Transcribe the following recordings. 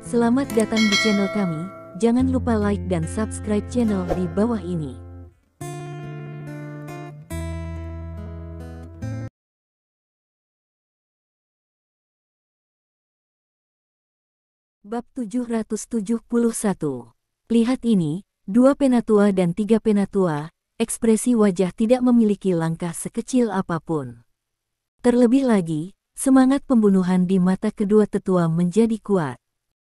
Selamat datang di channel kami, jangan lupa like dan subscribe channel di bawah ini. Bab 771. Lihat ini, 2 penatua dan 3 penatua, ekspresi wajah tidak memiliki langkah sekecil apapun. Terlebih lagi, semangat pembunuhan di mata kedua tetua menjadi kuat.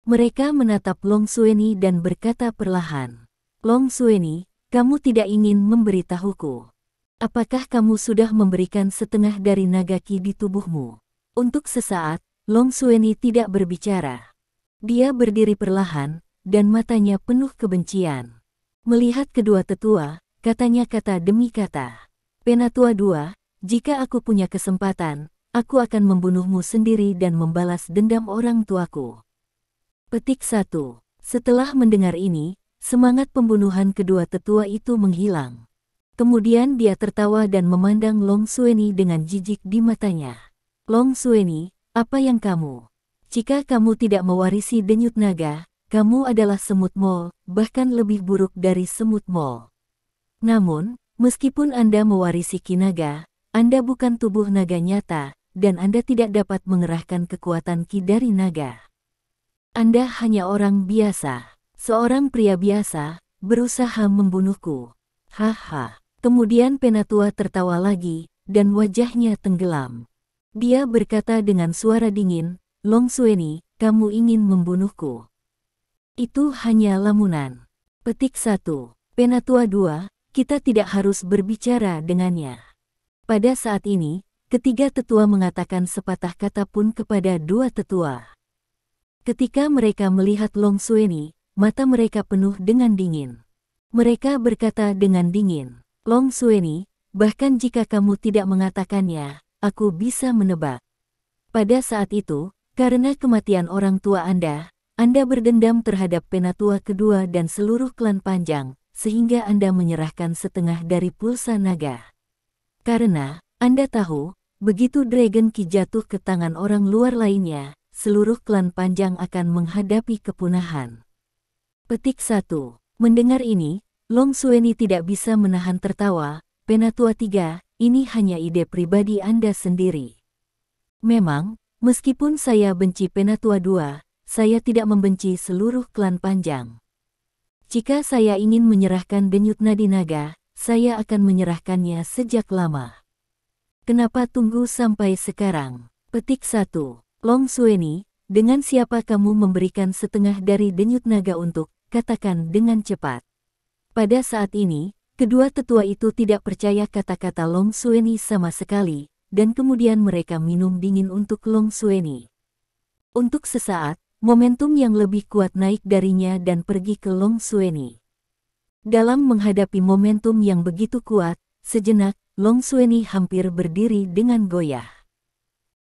Mereka menatap Long Xueni dan berkata perlahan, "Long Xueni, kamu tidak ingin memberitahuku. Apakah kamu sudah memberikan setengah dari naga ki di tubuhmu?" Untuk sesaat, Long Xueni tidak berbicara. Dia berdiri perlahan, dan matanya penuh kebencian. Melihat kedua tetua, katanya kata demi kata, "Penatua 2, jika aku punya kesempatan, aku akan membunuhmu sendiri dan membalas dendam orang tuaku." Petik 1. Setelah mendengar ini, semangat pembunuhan kedua tetua itu menghilang. Kemudian dia tertawa dan memandang Long Xueni dengan jijik di matanya. "Long Xueni, apa yang kamu? Jika kamu tidak mewarisi denyut naga, kamu adalah semut mol, bahkan lebih buruk dari semut mol. Namun, meskipun Anda mewarisi ki naga, Anda bukan tubuh naga nyata, dan Anda tidak dapat mengerahkan kekuatan ki dari naga. Anda hanya orang biasa, seorang pria biasa, berusaha membunuhku. Haha." Kemudian penatua tertawa lagi, dan wajahnya tenggelam. Dia berkata dengan suara dingin, "Long Xueni, kamu ingin membunuhku. Itu hanya lamunan." Petik 1. Penatua 2, kita tidak harus berbicara dengannya. Pada saat ini, ketiga tetua mengatakan sepatah kata pun kepada dua tetua. Ketika mereka melihat Long Xueni, mata mereka penuh dengan dingin. Mereka berkata dengan dingin, "Long Xueni, bahkan jika kamu tidak mengatakannya, aku bisa menebak." Pada saat itu, karena kematian orang tua Anda berdendam terhadap penatua kedua dan seluruh klan Panjang, sehingga Anda menyerahkan setengah dari pulsa naga. Karena Anda tahu, begitu Dragon Ki jatuh ke tangan orang luar lainnya, seluruh klan Panjang akan menghadapi kepunahan. Petik 1. Mendengar ini, Long Xueni tidak bisa menahan tertawa. "Penatua 3, ini hanya ide pribadi Anda sendiri. Memang, meskipun saya benci Penatua 2, saya tidak membenci seluruh klan Panjang. Jika saya ingin menyerahkan denyut nadi naga, saya akan menyerahkannya sejak lama. Kenapa tunggu sampai sekarang?" Petik 1. "Long Xueni, dengan siapa kamu memberikan setengah dari denyut naga untuk, katakan dengan cepat." Pada saat ini, kedua tetua itu tidak percaya kata-kata Long Xueni sama sekali, dan kemudian mereka minum dingin untuk Long Xueni. Untuk sesaat, momentum yang lebih kuat naik darinya dan pergi ke Long Xueni. Dalam menghadapi momentum yang begitu kuat, sejenak, Long Xueni hampir berdiri dengan goyah.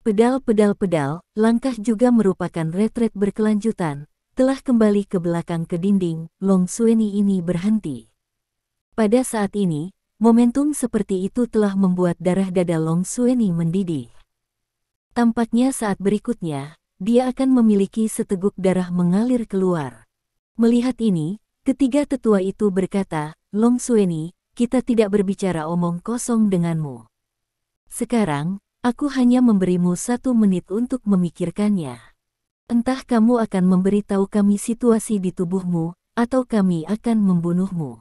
Pedal-pedal-pedal, langkah juga merupakan retret berkelanjutan, telah kembali ke belakang ke dinding. Long Xueni ini berhenti. Pada saat ini, momentum seperti itu telah membuat darah dada Long Xueni mendidih. Tampaknya saat berikutnya, dia akan memiliki seteguk darah mengalir keluar. Melihat ini, ketiga tetua itu berkata, "Long Xueni, kita tidak berbicara omong kosong denganmu. Sekarang, aku hanya memberimu 1 menit untuk memikirkannya. Entah kamu akan memberitahu kami situasi di tubuhmu, atau kami akan membunuhmu.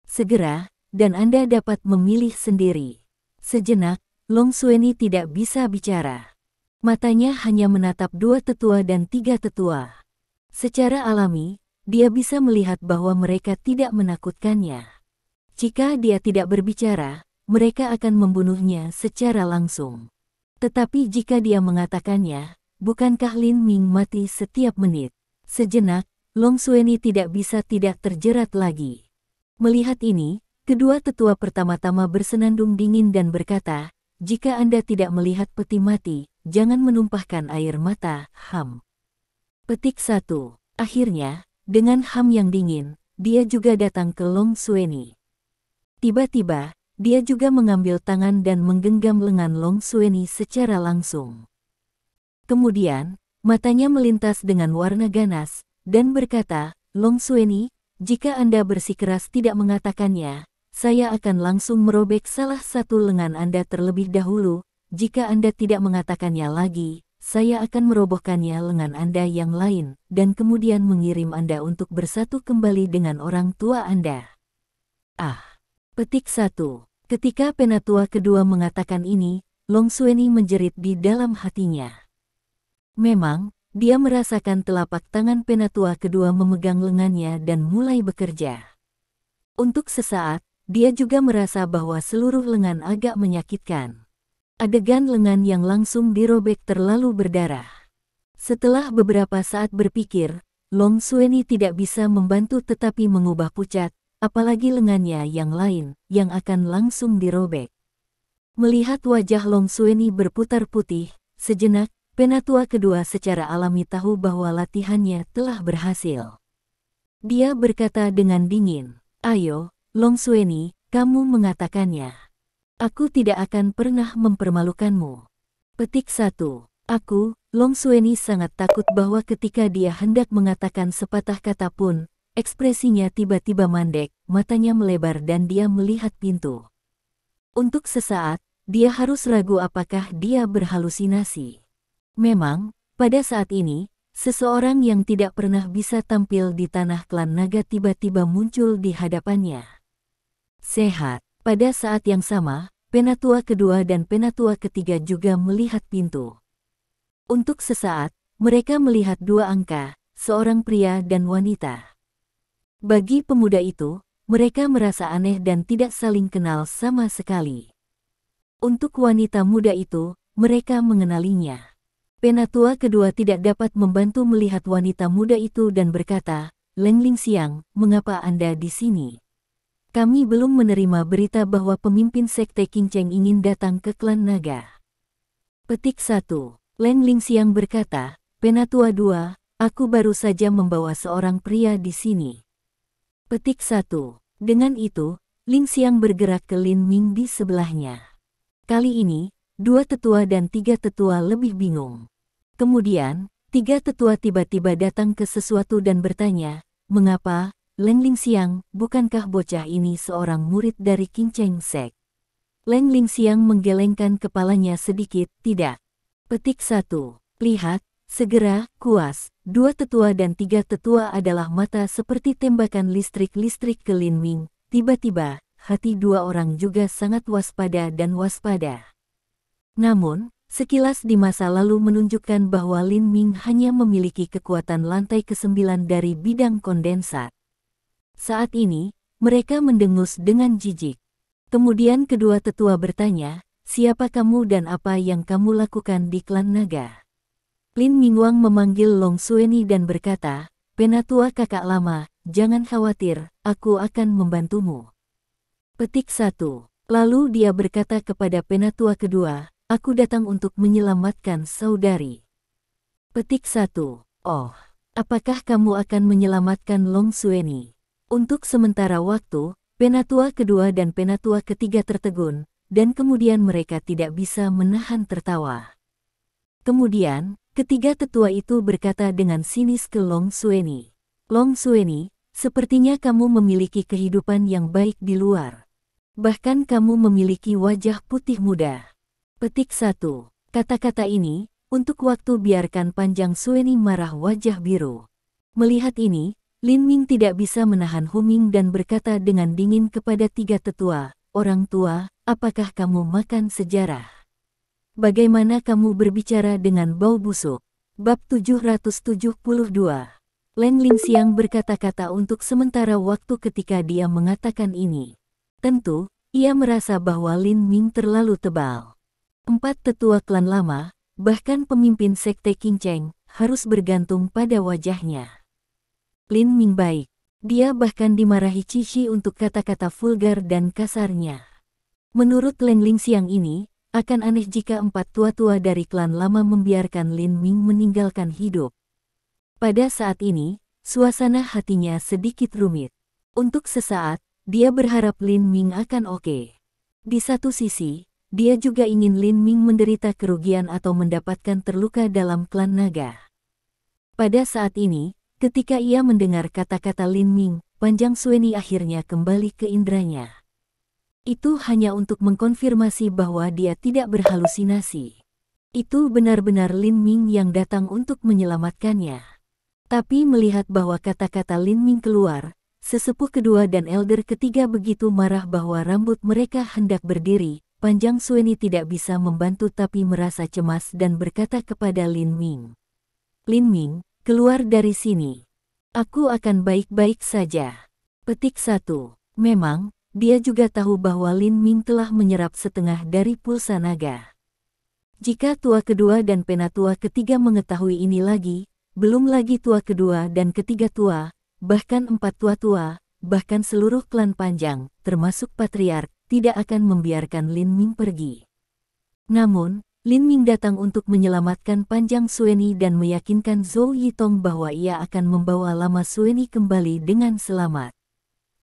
Segera, dan Anda dapat memilih sendiri." Sejenak, Long Xueni tidak bisa bicara. Matanya hanya menatap 2 tetua dan 3 tetua. Secara alami, dia bisa melihat bahwa mereka tidak menakutkannya. Jika dia tidak berbicara, mereka akan membunuhnya secara langsung. Tetapi jika dia mengatakannya, bukankah Lin Ming mati setiap menit? Sejenak, Long Xueni tidak bisa tidak terjerat lagi. Melihat ini, kedua tetua pertama-tama bersenandung dingin dan berkata, "Jika Anda tidak melihat peti mati, jangan menumpahkan air mata." Petik 1. Akhirnya, dengan yang dingin, dia juga datang ke Long Xueni. Tiba-tiba, dia juga mengambil tangan dan menggenggam lengan Long Xueni secara langsung. Kemudian, matanya melintas dengan warna ganas, dan berkata, Long Xueni, jika Anda bersikeras tidak mengatakannya, saya akan langsung merobek salah satu lengan Anda terlebih dahulu. Jika Anda tidak mengatakannya lagi, saya akan merobohkannya lengan Anda yang lain, dan kemudian mengirim Anda untuk bersatu kembali dengan orang tua Anda. Ah. Petik 1. Ketika penatua kedua mengatakan ini, Long Xueni menjerit di dalam hatinya. Memang, dia merasakan telapak tangan penatua kedua memegang lengannya dan mulai bekerja. Untuk sesaat, dia juga merasa bahwa seluruh lengan agak menyakitkan. Adegan lengan yang langsung dirobek terlalu berdarah. Setelah beberapa saat berpikir, Long Xueni tidak bisa membantu tetapi mengubah pucat, apalagi lengannya yang lain, yang akan langsung dirobek. Melihat wajah Long Xueni berputar putih, sejenak, penatua kedua secara alami tahu bahwa latihannya telah berhasil. Dia berkata dengan dingin, "Ayo, Long Xueni, kamu mengatakannya. Aku tidak akan pernah mempermalukanmu." Petik 1. Aku, Long Xueni sangat takut bahwa ketika dia hendak mengatakan sepatah kata pun, ekspresinya tiba-tiba mandek, matanya melebar dan dia melihat pintu. Untuk sesaat, dia harus ragu apakah dia berhalusinasi. Memang, pada saat ini, seseorang yang tidak pernah bisa tampil di tanah klan naga tiba-tiba muncul di hadapannya. Sehat. Pada saat yang sama, penatua kedua dan penatua ketiga juga melihat pintu. Untuk sesaat, mereka melihat dua angka, seorang pria dan wanita. Bagi pemuda itu, mereka merasa aneh dan tidak saling kenal sama sekali. Untuk wanita muda itu, mereka mengenalinya. Penatua kedua tidak dapat membantu melihat wanita muda itu dan berkata, "Leng Lingxiang, mengapa Anda di sini? Kami belum menerima berita bahwa pemimpin sekte Qingcheng ingin datang ke klan naga." Petik 1. Leng Lingxiang berkata, "Penatua 2, aku baru saja membawa seorang pria di sini." Petik 1. Dengan itu, Lingxiang bergerak ke Lin Ming di sebelahnya. Kali ini, dua tetua dan tiga tetua lebih bingung. Kemudian, tiga tetua tiba-tiba datang ke sesuatu dan bertanya, "Mengapa, Leng Lingxiang, bukankah bocah ini seorang murid dari Qingcheng Sek?" Leng Lingxiang menggelengkan kepalanya sedikit, "Tidak." Petik 1. Lihat, segera, kuas, dua tetua dan tiga tetua adalah mata seperti tembakan listrik-listrik ke Lin Ming. Tiba-tiba, hati dua orang juga sangat waspada dan waspada. Namun, sekilas di masa lalu menunjukkan bahwa Lin Ming hanya memiliki kekuatan lantai ke-9 dari bidang kondensat. Saat ini, mereka mendengus dengan jijik. Kemudian kedua tetua bertanya, "Siapa kamu dan apa yang kamu lakukan di klan naga?" Lin Mingwang memanggil Long Xueni dan berkata, "Penatua kakak lama, jangan khawatir, aku akan membantumu." Petik 1. Lalu dia berkata kepada penatua kedua, "Aku datang untuk menyelamatkan saudari." Petik 1. "Oh, apakah kamu akan menyelamatkan Long Xueni?" Untuk sementara waktu, penatua kedua dan penatua ketiga tertegun, dan kemudian mereka tidak bisa menahan tertawa. Kemudian, ketiga tetua itu berkata dengan sinis ke Long Xueni, "Long Xueni, sepertinya kamu memiliki kehidupan yang baik di luar. Bahkan kamu memiliki wajah putih muda." Petik 1. Kata-kata ini, untuk waktu biarkan panjang Xueni marah wajah biru. Melihat ini, Lin Ming tidak bisa menahan huming dan berkata dengan dingin kepada tiga tetua, "Orang tua, apakah kamu makan sejarah? Bagaimana kamu berbicara dengan bau busuk?" Bab 772. Leng Lingxiang berkata-kata untuk sementara waktu ketika dia mengatakan ini. Tentu, ia merasa bahwa Lin Ming terlalu tebal. 4 tetua klan lama, bahkan pemimpin sekte Qingcheng, harus bergantung pada wajahnya. Lin Ming baik. Dia bahkan dimarahi Cici untuk kata-kata vulgar dan kasarnya. Menurut Leng Lingxiang ini, akan aneh jika 4 tua-tua dari klan lama membiarkan Lin Ming meninggalkan hidup. Pada saat ini, suasana hatinya sedikit rumit. Untuk sesaat, dia berharap Lin Ming akan oke. Di satu sisi, dia juga ingin Lin Ming menderita kerugian atau mendapatkan terluka dalam klan naga. Pada saat ini, ketika ia mendengar kata-kata Lin Ming, Panjang Sueni akhirnya kembali ke indranya. Itu hanya untuk mengkonfirmasi bahwa dia tidak berhalusinasi. Itu benar-benar Lin Ming yang datang untuk menyelamatkannya. Tapi melihat bahwa kata-kata Lin Ming keluar, sesepuh kedua dan elder ketiga begitu marah bahwa rambut mereka hendak berdiri. Panjang Sueni tidak bisa membantu tapi merasa cemas dan berkata kepada Lin Ming. Lin Ming, keluar dari sini. Aku akan baik-baik saja. Petik 1. Memang, dia juga tahu bahwa Lin Ming telah menyerap setengah dari pulsa naga. Jika tua kedua dan penatua ketiga mengetahui ini lagi, belum lagi tua kedua dan ketiga tua, bahkan 4 tua-tua, bahkan seluruh klan Panjang, termasuk patriark, tidak akan membiarkan Lin Ming pergi. Namun, Lin Ming datang untuk menyelamatkan Panjang Sueni dan meyakinkan Zhou Yitong bahwa ia akan membawa Lama Sueni kembali dengan selamat.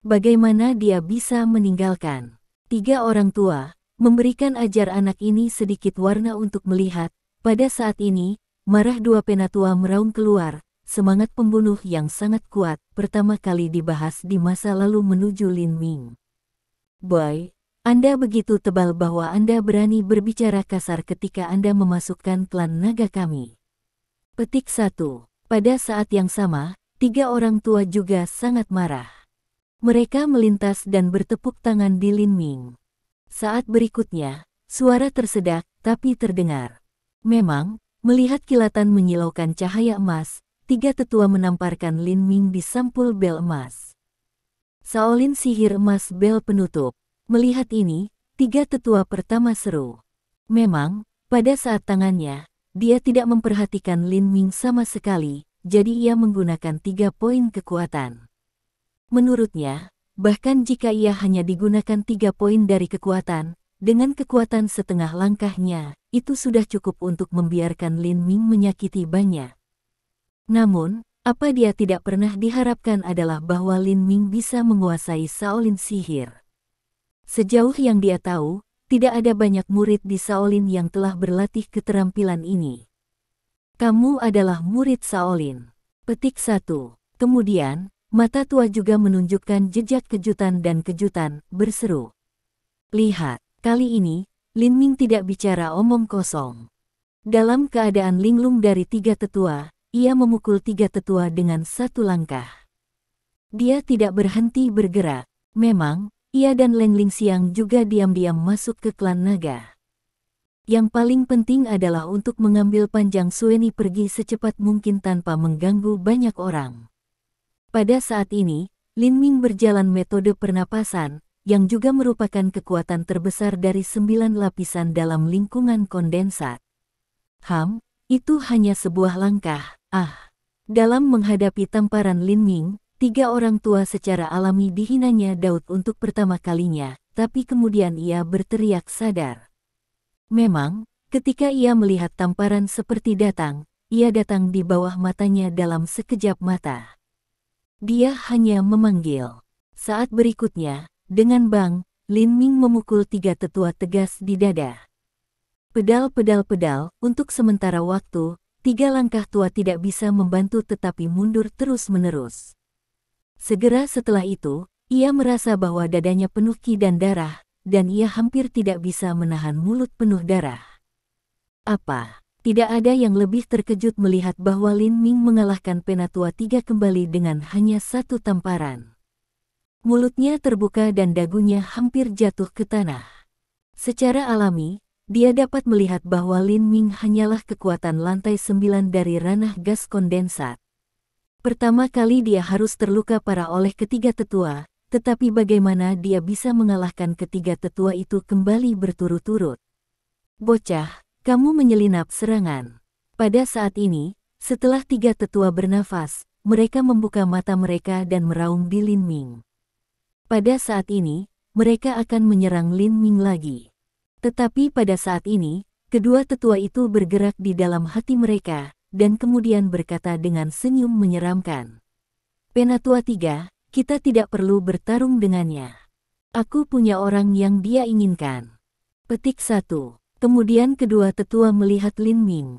Bagaimana dia bisa meninggalkan 3 orang tua, memberikan ajar anak ini sedikit warna untuk melihat. Pada saat ini, marah 2 penatua meraung keluar, semangat pembunuh yang sangat kuat, pertama kali dibahas di masa lalu menuju Lin Ming. Boy, Anda begitu tebal bahwa Anda berani berbicara kasar ketika Anda memasukkan klan naga kami. Petik 1. Pada saat yang sama, 3 orang tua juga sangat marah. Mereka melintas dan bertepuk tangan di Lin Ming. Saat berikutnya, suara tersedak tapi terdengar. Memang, melihat kilatan menyilaukan cahaya emas, 3 tetua menamparkan Lin Ming di sampul bel emas. Shaolin sihir emas bel penutup. Melihat ini, 3 tetua pertama seru. Memang, pada saat tangannya, dia tidak memperhatikan Lin Ming sama sekali, jadi ia menggunakan 3 poin kekuatan. Menurutnya, bahkan jika ia hanya digunakan 3 poin dari kekuatan, dengan kekuatan setengah langkahnya, itu sudah cukup untuk membiarkan Lin Ming menyakiti banyak. Namun, apa dia tidak pernah diharapkan adalah bahwa Lin Ming bisa menguasai Shaolin sihir. Sejauh yang dia tahu, tidak ada banyak murid di Shaolin yang telah berlatih keterampilan ini. Kamu adalah murid Shaolin. Petik 1. Kemudian, mata tua juga menunjukkan jejak kejutan dan kejutan, berseru. Lihat, kali ini, Lin Ming tidak bicara omong kosong. Dalam keadaan linglung dari 3 tetua, ia memukul 3 tetua dengan 1 langkah. Dia tidak berhenti bergerak. Memang, ia dan Leng Lingxiang juga diam-diam masuk ke klan naga. Yang paling penting adalah untuk mengambil Panjang Sueni pergi secepat mungkin tanpa mengganggu banyak orang. Pada saat ini, Lin Ming berjalan metode pernapasan, yang juga merupakan kekuatan terbesar dari 9 lapisan dalam lingkungan kondensat. Itu hanya sebuah langkah. Dalam menghadapi tamparan Lin Ming, 3 orang tua secara alami dihinanya Daud untuk pertama kalinya, tapi kemudian ia berteriak sadar. Memang, ketika ia melihat tamparan seperti datang, ia datang di bawah matanya dalam sekejap mata. Dia hanya memanggil. Saat berikutnya, dengan bang, Lin Ming memukul 3 tetua tegas di dada. Pedal, untuk sementara waktu, 3 langkah tua tidak bisa membantu tetapi mundur terus-menerus. Segera setelah itu, ia merasa bahwa dadanya penuh ki dan darah, dan ia hampir tidak bisa menahan mulut penuh darah. Apa? Tidak ada yang lebih terkejut melihat bahwa Lin Ming mengalahkan penatua 3 kembali dengan hanya 1 tamparan. Mulutnya terbuka dan dagunya hampir jatuh ke tanah. Secara alami, dia dapat melihat bahwa Lin Ming hanyalah kekuatan lantai 9 dari ranah gas kondensat. Pertama kali dia harus terluka parah oleh ketiga tetua, tetapi bagaimana dia bisa mengalahkan ketiga tetua itu kembali berturut-turut? Bocah, kamu menyelinap serangan. Pada saat ini, setelah 3 tetua bernafas, mereka membuka mata mereka dan meraung di Lin Ming. Pada saat ini, mereka akan menyerang Lin Ming lagi. Tetapi pada saat ini, kedua tetua itu bergerak di dalam hati mereka, dan kemudian berkata dengan senyum menyeramkan. Penatua 3, kita tidak perlu bertarung dengannya. Aku punya orang yang dia inginkan. Petik 1. Kemudian kedua tetua melihat Lin Ming.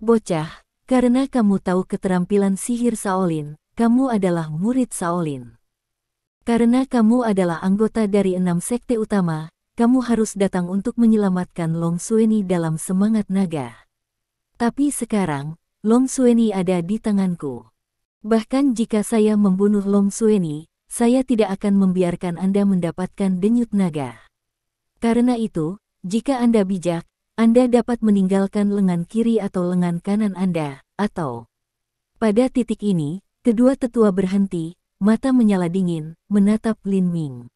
Bocah, karena kamu tahu keterampilan sihir Shaolin, kamu adalah murid Shaolin. Karena kamu adalah anggota dari 6 sekte utama, kamu harus datang untuk menyelamatkan Long Xueni dalam semangat naga. Tapi sekarang, Long Xueni ada di tanganku. Bahkan jika saya membunuh Long Xueni, saya tidak akan membiarkan Anda mendapatkan denyut naga. Karena itu, jika Anda bijak, Anda dapat meninggalkan lengan kiri atau lengan kanan Anda, atau... Pada titik ini, kedua tetua berhenti, mata menyala dingin, menatap Lin Ming.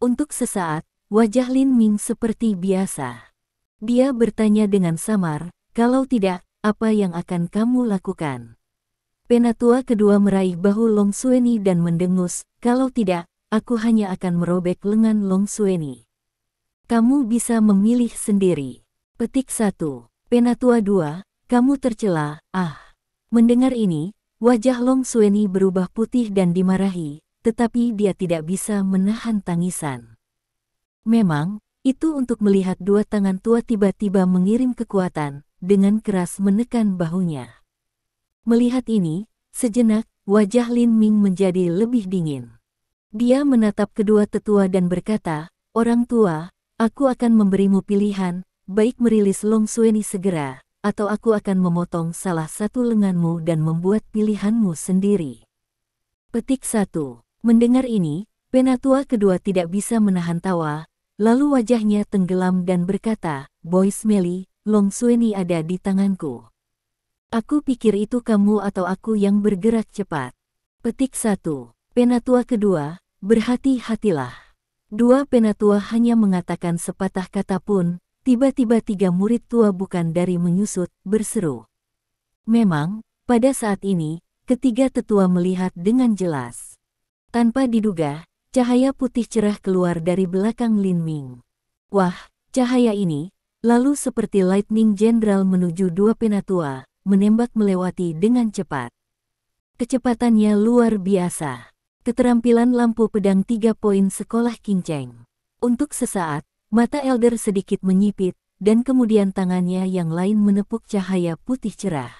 Untuk sesaat, wajah Lin Ming seperti biasa. Dia bertanya dengan samar, kalau tidak, apa yang akan kamu lakukan? Penatua kedua meraih bahu Long Xueni dan mendengus, kalau tidak, aku hanya akan merobek lengan Long Xueni. Kamu bisa memilih sendiri. Petik 1. Penatua 2, kamu tercela, Mendengar ini, wajah Long Xueni berubah putih dan dimarahi, tetapi dia tidak bisa menahan tangisan. Memang, itu untuk melihat dua tangan tua tiba-tiba mengirim kekuatan, dengan keras menekan bahunya. Melihat ini, sejenak, wajah Lin Ming menjadi lebih dingin. Dia menatap kedua tetua dan berkata, orang tua, aku akan memberimu pilihan, baik merilis Long Xueni segera, atau aku akan memotong salah satu lenganmu dan membuat pilihanmu sendiri. Petik 1. Mendengar ini, penatua kedua tidak bisa menahan tawa, lalu wajahnya tenggelam dan berkata, Boy Smelly, Long Xueni ada di tanganku. Aku pikir itu kamu atau aku yang bergerak cepat. Petik 1. Penatua kedua, berhati-hatilah. Dua penatua hanya mengatakan sepatah kata pun, tiba-tiba tiga murid tua bukan dari menyusut, berseru. Memang, pada saat ini, ketiga tetua melihat dengan jelas. Tanpa diduga, cahaya putih cerah keluar dari belakang Lin Ming. Wah, cahaya ini, lalu seperti lightning general menuju dua penatua, menembak melewati dengan cepat. Kecepatannya luar biasa. Keterampilan lampu pedang 3 poin sekolah King Cheng. Untuk sesaat, mata Elder sedikit menyipit, dan kemudian tangannya yang lain menepuk cahaya putih cerah.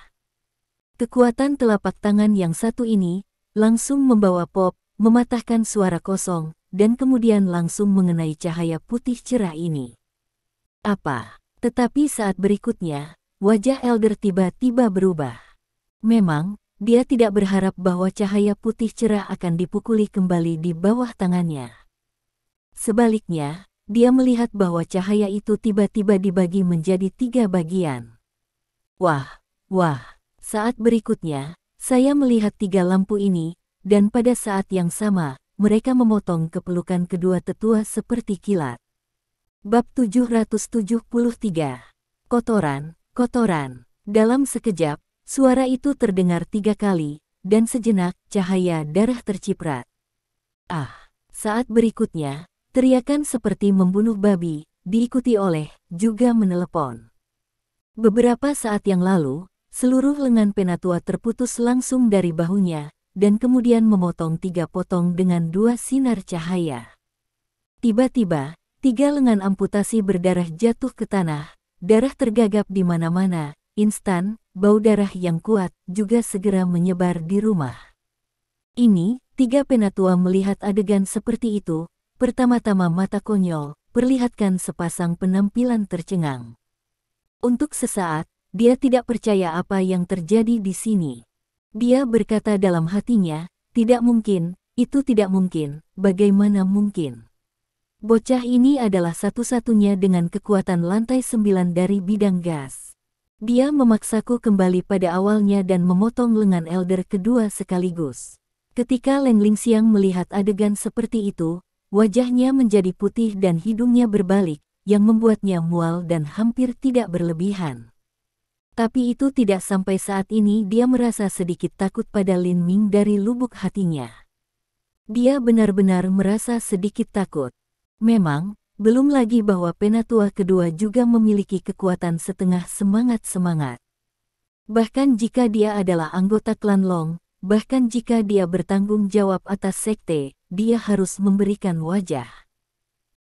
Kekuatan telapak tangan yang satu ini, langsung membawa pop, mematahkan suara kosong, dan kemudian langsung mengenai cahaya putih cerah ini. Apa? Tetapi saat berikutnya, wajah Elder tiba-tiba berubah. Memang, dia tidak berharap bahwa cahaya putih cerah akan dipukuli kembali di bawah tangannya. Sebaliknya, dia melihat bahwa cahaya itu tiba-tiba dibagi menjadi 3 bagian. Wah, saat berikutnya, saya melihat 3 lampu ini, dan pada saat yang sama, mereka memotong kepelukan kedua tetua seperti kilat. Bab 773. Kotoran. Dalam sekejap, suara itu terdengar 3 kali, dan sejenak, cahaya darah terciprat. Saat berikutnya, teriakan seperti membunuh babi, diikuti oleh, juga menelepon. Beberapa saat yang lalu, seluruh lengan penatua terputus langsung dari bahunya, dan kemudian memotong 3 potong dengan 2 sinar cahaya. Tiba-tiba, 3 lengan amputasi berdarah jatuh ke tanah, darah tergagap di mana-mana, instan, bau darah yang kuat juga segera menyebar di rumah. Ini, 3 penatua melihat adegan seperti itu, pertama-tama mata konyol, perlihatkan sepasang penampilan tercengang. Untuk sesaat, dia tidak percaya apa yang terjadi di sini. Dia berkata dalam hatinya, tidak mungkin, itu tidak mungkin, bagaimana mungkin? Bocah ini adalah satu-satunya dengan kekuatan lantai 9 dari bidang gas. Dia memaksaku kembali pada awalnya dan memotong lengan Elder kedua sekaligus. Ketika Leng Lingxiang melihat adegan seperti itu, wajahnya menjadi putih dan hidungnya berbalik, yang membuatnya mual dan hampir tidak berlebihan. Tapi itu tidak sampai saat ini dia merasa sedikit takut pada Lin Ming dari lubuk hatinya. Dia benar-benar merasa sedikit takut. Memang, belum lagi bahwa penatua kedua juga memiliki kekuatan setengah semangat-semangat. Bahkan jika dia adalah anggota klan Long, bahkan jika dia bertanggung jawab atas sekte, dia harus memberikan wajah.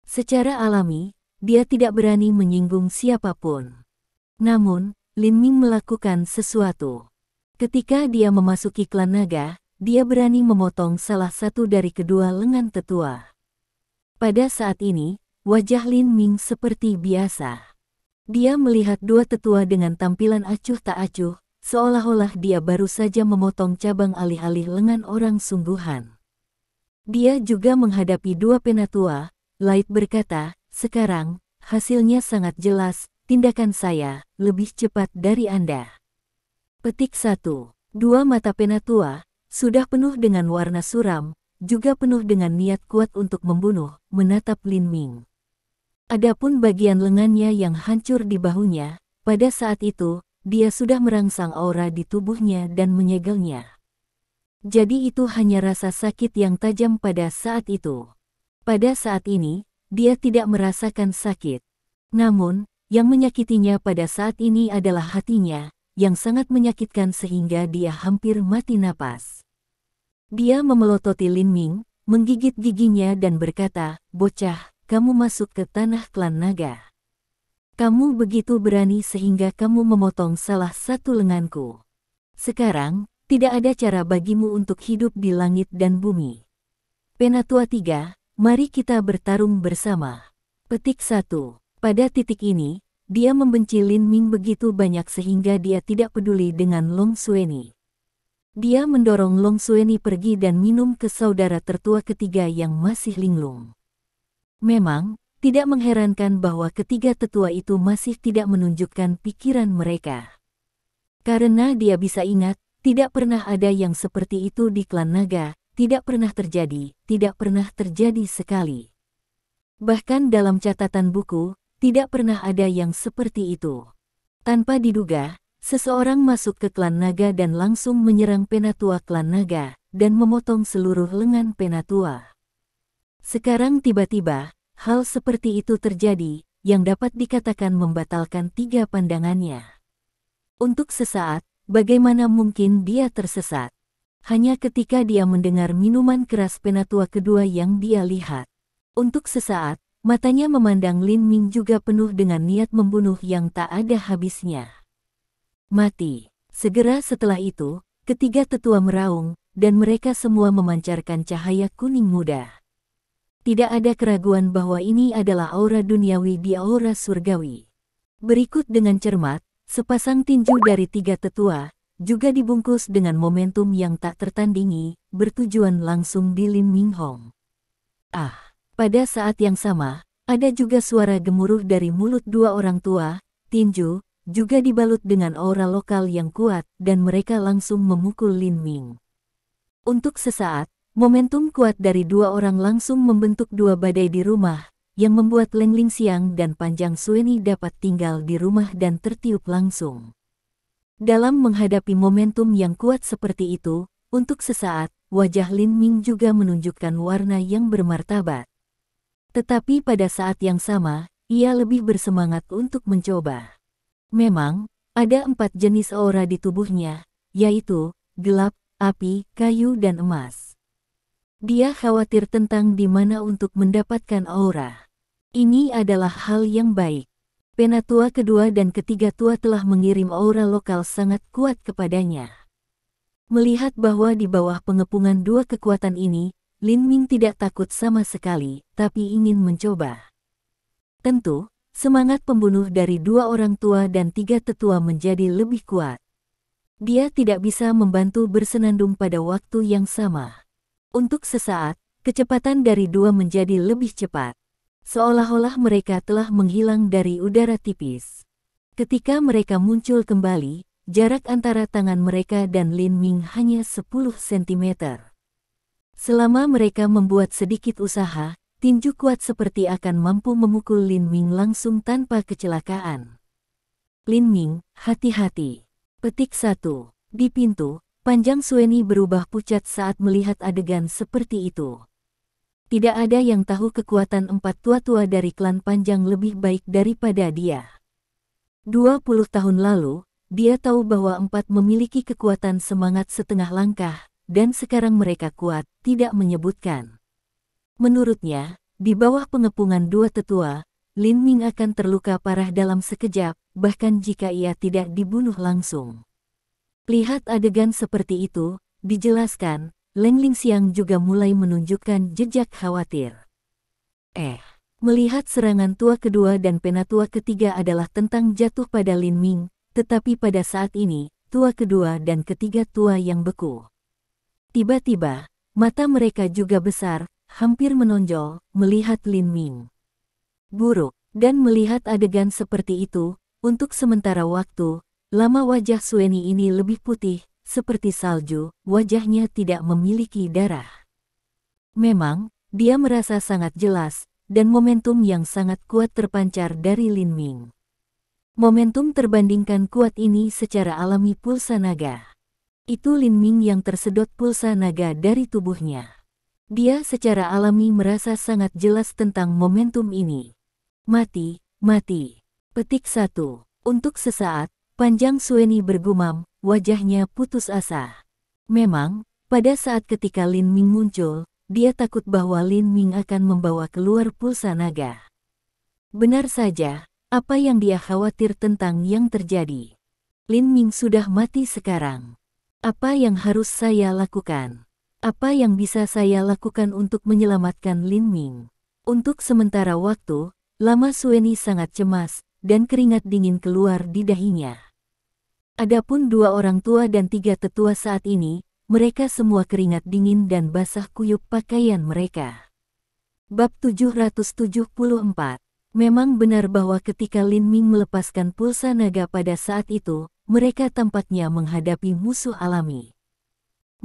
Secara alami, dia tidak berani menyinggung siapapun. Namun, Lin Ming melakukan sesuatu. Ketika dia memasuki klan naga, dia berani memotong salah satu dari kedua lengan tetua. Pada saat ini, wajah Lin Ming seperti biasa. Dia melihat dua tetua dengan tampilan acuh tak acuh, seolah-olah dia baru saja memotong cabang alih-alih lengan orang sungguhan. Dia juga menghadapi dua penatua. Light berkata, "Sekarang, hasilnya sangat jelas, tindakan saya lebih cepat dari Anda." Petik 1. Dua mata penatua, sudah penuh dengan warna suram, juga penuh dengan niat kuat untuk membunuh, menatap Lin Ming. Adapun bagian lengannya yang hancur di bahunya, pada saat itu, dia sudah merangsang aura di tubuhnya dan menyegelnya. Jadi itu hanya rasa sakit yang tajam pada saat itu. Pada saat ini, dia tidak merasakan sakit. Namun, yang menyakitinya pada saat ini adalah hatinya, yang sangat menyakitkan sehingga dia hampir mati napas. Dia memelototi Lin Ming, menggigit giginya dan berkata, "Bocah, kamu masuk ke tanah klan naga. Kamu begitu berani sehingga kamu memotong salah satu lenganku. Sekarang, tidak ada cara bagimu untuk hidup di langit dan bumi. Penatua 3, mari kita bertarung bersama." Petik 1. Pada titik ini, dia membenci Lin Ming begitu banyak sehingga dia tidak peduli dengan Long Xueni. Dia mendorong Long Xueni pergi dan minum ke saudara tertua ketiga yang masih linglung. Memang, tidak mengherankan bahwa ketiga tetua itu masih tidak menunjukkan pikiran mereka. Karena dia bisa ingat, tidak pernah ada yang seperti itu di klan naga, tidak pernah terjadi sekali. Bahkan dalam catatan buku, tidak pernah ada yang seperti itu. Tanpa diduga, seseorang masuk ke klan naga dan langsung menyerang penatua klan naga, dan memotong seluruh lengan penatua. Sekarang tiba-tiba, hal seperti itu terjadi, yang dapat dikatakan membatalkan tiga pandangannya. Untuk sesaat, bagaimana mungkin dia tersesat? Hanya ketika dia mendengar minuman keras penatua kedua yang dia lihat. Untuk sesaat, matanya memandang Lin Ming juga penuh dengan niat membunuh yang tak ada habisnya. Mati. Segera setelah itu, ketiga tetua meraung, dan mereka semua memancarkan cahaya kuning muda. Tidak ada keraguan bahwa ini adalah aura duniawi di aura surgawi. Berikut dengan cermat, sepasang tinju dari tiga tetua, juga dibungkus dengan momentum yang tak tertandingi, bertujuan langsung di Lin Ming Hong. Ah! Pada saat yang sama, ada juga suara gemuruh dari mulut dua orang tua, tinju, juga dibalut dengan aura lokal yang kuat, dan mereka langsung memukul Lin Ming. Untuk sesaat, momentum kuat dari dua orang langsung membentuk dua badai di rumah, yang membuat Leng Lingxiang dan Panjang Xueni dapat tinggal di rumah dan tertiup langsung. Dalam menghadapi momentum yang kuat seperti itu, untuk sesaat, wajah Lin Ming juga menunjukkan warna yang bermartabat. Tetapi pada saat yang sama, ia lebih bersemangat untuk mencoba. Memang, ada 4 jenis aura di tubuhnya, yaitu gelap, api, kayu dan emas. Dia khawatir tentang di mana untuk mendapatkan aura. Ini adalah hal yang baik. Penatua kedua dan ketiga tua telah mengirim aura lokal sangat kuat kepadanya. Melihat bahwa di bawah pengepungan dua kekuatan ini, Lin Ming tidak takut sama sekali, tapi ingin mencoba. Tentu, semangat pembunuh dari dua orang tua dan tiga tetua menjadi lebih kuat. Dia tidak bisa membantu bersenandung pada waktu yang sama. Untuk sesaat, kecepatan dari dua menjadi lebih cepat. Seolah-olah mereka telah menghilang dari udara tipis. Ketika mereka muncul kembali, jarak antara tangan mereka dan Lin Ming hanya 10 cm. Selama mereka membuat sedikit usaha, tinju kuat seperti akan mampu memukul Lin Ming langsung tanpa kecelakaan. Lin Ming, hati-hati. Petik 1. Di pintu, Panjang Xueni berubah pucat saat melihat adegan seperti itu. Tidak ada yang tahu kekuatan 4 tua-tua dari klan Panjang lebih baik daripada dia. 20 tahun lalu, dia tahu bahwa 4 memiliki kekuatan semangat setengah langkah, dan sekarang mereka kuat, tidak menyebutkan. Menurutnya, di bawah pengepungan dua tetua, Lin Ming akan terluka parah dalam sekejap, bahkan jika ia tidak dibunuh langsung. Lihat adegan seperti itu, dijelaskan, Leng Lingxiang juga mulai menunjukkan jejak khawatir. Melihat serangan tua kedua dan penatua ketiga adalah tentang jatuh pada Lin Ming, tetapi pada saat ini, tua kedua dan ketiga tua yang beku. Tiba-tiba, mata mereka juga besar, hampir menonjol, melihat Lin Ming. Buruk, dan melihat adegan seperti itu, untuk sementara waktu, lama wajah Sueni ini lebih putih, seperti salju, wajahnya tidak memiliki darah. Memang, dia merasa sangat jelas, dan momentum yang sangat kuat terpancar dari Lin Ming. Momentum terbandingkan kuat ini secara alami pulsa naga. Itu Lin Ming yang tersedot pulsa naga dari tubuhnya. Dia secara alami merasa sangat jelas tentang momentum ini. Mati, mati. Petik 1. Untuk sesaat, panjang Sueni bergumam, wajahnya putus asa. Memang, pada saat ketika Lin Ming muncul, dia takut bahwa Lin Ming akan membawa keluar pulsa naga. Benar saja, apa yang dia khawatir tentang yang terjadi. Lin Ming sudah mati sekarang. Apa yang harus saya lakukan? Apa yang bisa saya lakukan untuk menyelamatkan Lin Ming? Untuk sementara waktu, lama Sueni sangat cemas, dan keringat dingin keluar di dahinya. Adapun dua orang tua dan tiga tetua saat ini, mereka semua keringat dingin dan basah kuyup pakaian mereka. Bab 774. Memang benar bahwa ketika Lin Ming melepaskan pulsa naga pada saat itu, mereka tampaknya menghadapi musuh alami.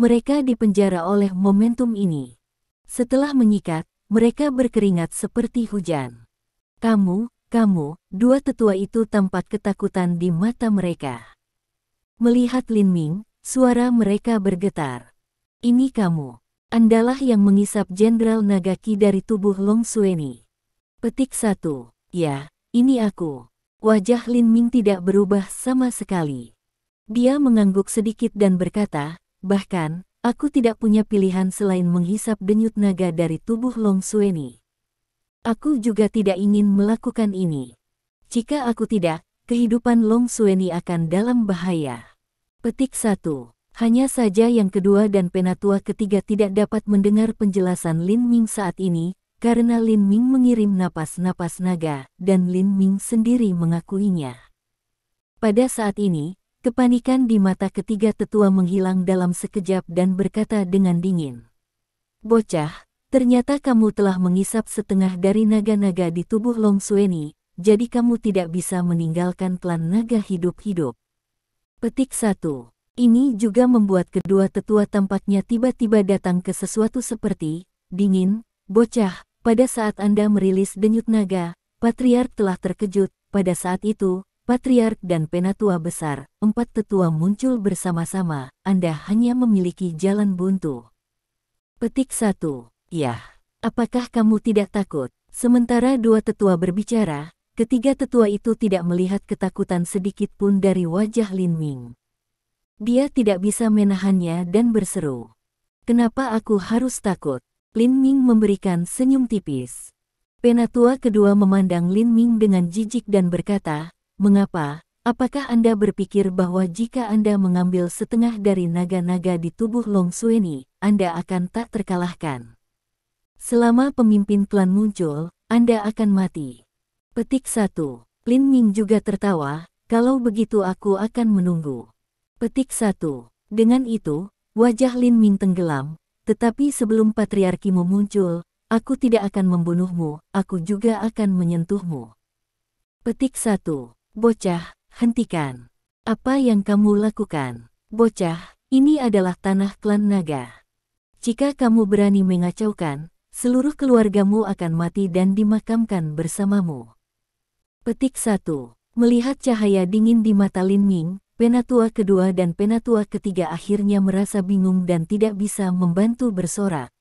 Mereka dipenjara oleh momentum ini. Setelah menyikat, mereka berkeringat seperti hujan. Kamu, dua tetua itu tampak ketakutan di mata mereka. Melihat Lin Ming, suara mereka bergetar. Ini kamu. Andalah yang mengisap Jenderal Nagaki dari tubuh Long Sueni. Petik 1. Ya, ini aku. Wajah Lin Ming tidak berubah sama sekali. Dia mengangguk sedikit dan berkata, bahkan, aku tidak punya pilihan selain menghisap denyut naga dari tubuh Long Sueni. Aku juga tidak ingin melakukan ini. Jika aku tidak, kehidupan Long Sueni akan dalam bahaya. Petik 1. Hanya saja yang kedua dan penatua ketiga tidak dapat mendengar penjelasan Lin Ming saat ini, karena Lin Ming mengirim napas-napas naga, dan Lin Ming sendiri mengakuinya. Pada saat ini, kepanikan di mata ketiga tetua menghilang dalam sekejap dan berkata dengan dingin. Bocah, ternyata kamu telah mengisap setengah dari naga-naga di tubuh Long Sueni, jadi kamu tidak bisa meninggalkan klan naga hidup-hidup. Petik 1. Ini juga membuat kedua tetua tampaknya tiba-tiba datang ke sesuatu seperti, dingin, bocah, pada saat Anda merilis denyut naga, Patriark telah terkejut. Pada saat itu, Patriark dan penatua besar, 4 tetua muncul bersama-sama, Anda hanya memiliki jalan buntu. Petik 1. Ya, apakah kamu tidak takut? Sementara dua tetua berbicara, ketiga tetua itu tidak melihat ketakutan sedikit pun dari wajah Lin Ming. Dia tidak bisa menahannya dan berseru. Kenapa aku harus takut? Lin Ming memberikan senyum tipis. Penatua kedua memandang Lin Ming dengan jijik dan berkata, mengapa? Apakah Anda berpikir bahwa jika Anda mengambil setengah dari naga-naga di tubuh Long Sueni, Anda akan tak terkalahkan? Selama pemimpin klan muncul, Anda akan mati. Petik 1. Lin Ming juga tertawa, kalau begitu aku akan menunggu. Petik 1. Dengan itu, wajah Lin Ming tenggelam, tetapi sebelum patriarkimu muncul, aku tidak akan membunuhmu, aku juga akan menyentuhmu. Petik 1. Bocah, hentikan. Apa yang kamu lakukan? Bocah, ini adalah tanah klan naga. Jika kamu berani mengacaukan, seluruh keluargamu akan mati dan dimakamkan bersamamu. Petik 1. Melihat cahaya dingin di mata Lin Ming, penatua kedua dan penatua ketiga akhirnya merasa bingung dan tidak bisa membantu bersorak.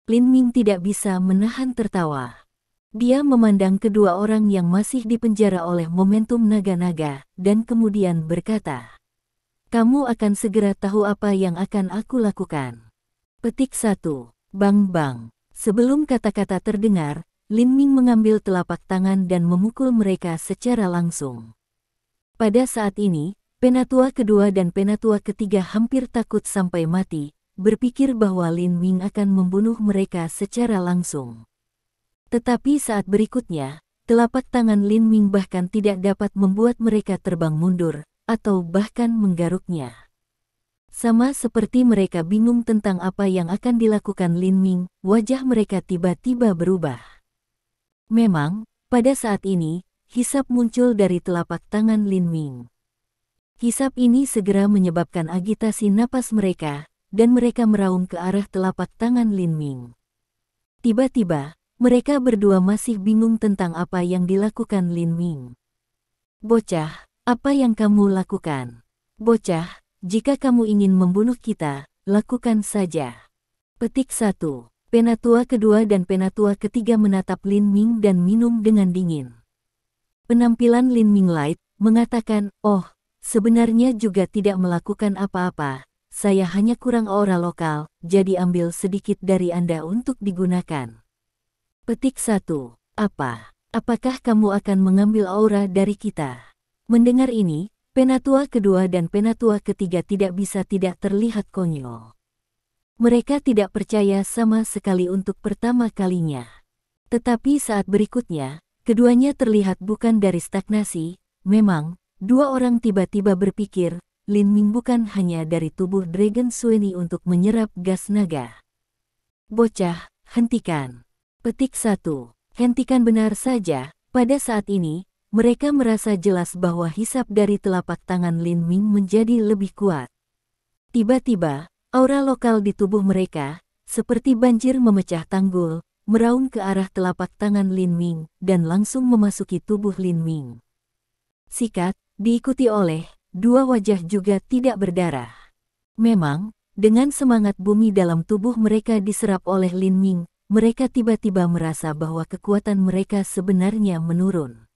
Lin Ming tidak bisa menahan tertawa. Dia memandang kedua orang yang masih dipenjara oleh momentum naga-naga, dan kemudian berkata, kamu akan segera tahu apa yang akan aku lakukan. Petik 1. Bang bang. Sebelum kata-kata terdengar, Lin Ming mengambil telapak tangan dan memukul mereka secara langsung. Pada saat ini, penatua kedua dan penatua ketiga hampir takut sampai mati, berpikir bahwa Lin Ming akan membunuh mereka secara langsung. Tetapi saat berikutnya, telapak tangan Lin Ming bahkan tidak dapat membuat mereka terbang mundur, atau bahkan menggaruknya. Sama seperti mereka bingung tentang apa yang akan dilakukan Lin Ming, wajah mereka tiba-tiba berubah. Memang, pada saat ini, hisap muncul dari telapak tangan Lin Ming. Hisap ini segera menyebabkan agitasi napas mereka, dan mereka meraung ke arah telapak tangan Lin Ming. Tiba-tiba, mereka berdua masih bingung tentang apa yang dilakukan Lin Ming. "Bocah, apa yang kamu lakukan? Bocah, jika kamu ingin membunuh kita, lakukan saja." Petik 1. Penatua kedua dan penatua ketiga menatap Lin Ming dan minum dengan dingin. Penampilan Lin Ming light, mengatakan, "Oh, sebenarnya juga tidak melakukan apa-apa, saya hanya kurang aura lokal, jadi ambil sedikit dari Anda untuk digunakan." Petik 1. Apakah kamu akan mengambil aura dari kita? Mendengar ini, penatua kedua dan penatua ketiga tidak bisa tidak terlihat konyol. Mereka tidak percaya sama sekali untuk pertama kalinya. Tetapi saat berikutnya, keduanya terlihat bukan dari stagnasi. Memang, dua orang tiba-tiba berpikir, Lin Ming bukan hanya dari tubuh Dragon Sueni untuk menyerap gas naga. "Bocah, hentikan." Petik 1. Hentikan benar saja. Pada saat ini, mereka merasa jelas bahwa hisap dari telapak tangan Lin Ming menjadi lebih kuat. Tiba-tiba, aura lokal di tubuh mereka, seperti banjir memecah tanggul, meraung ke arah telapak tangan Lin Ming, dan langsung memasuki tubuh Lin Ming. Sikat, diikuti oleh, dua wajah juga tidak berdarah. Memang, dengan semangat bumi dalam tubuh mereka diserap oleh Lin Ming, mereka tiba-tiba merasa bahwa kekuatan mereka sebenarnya menurun.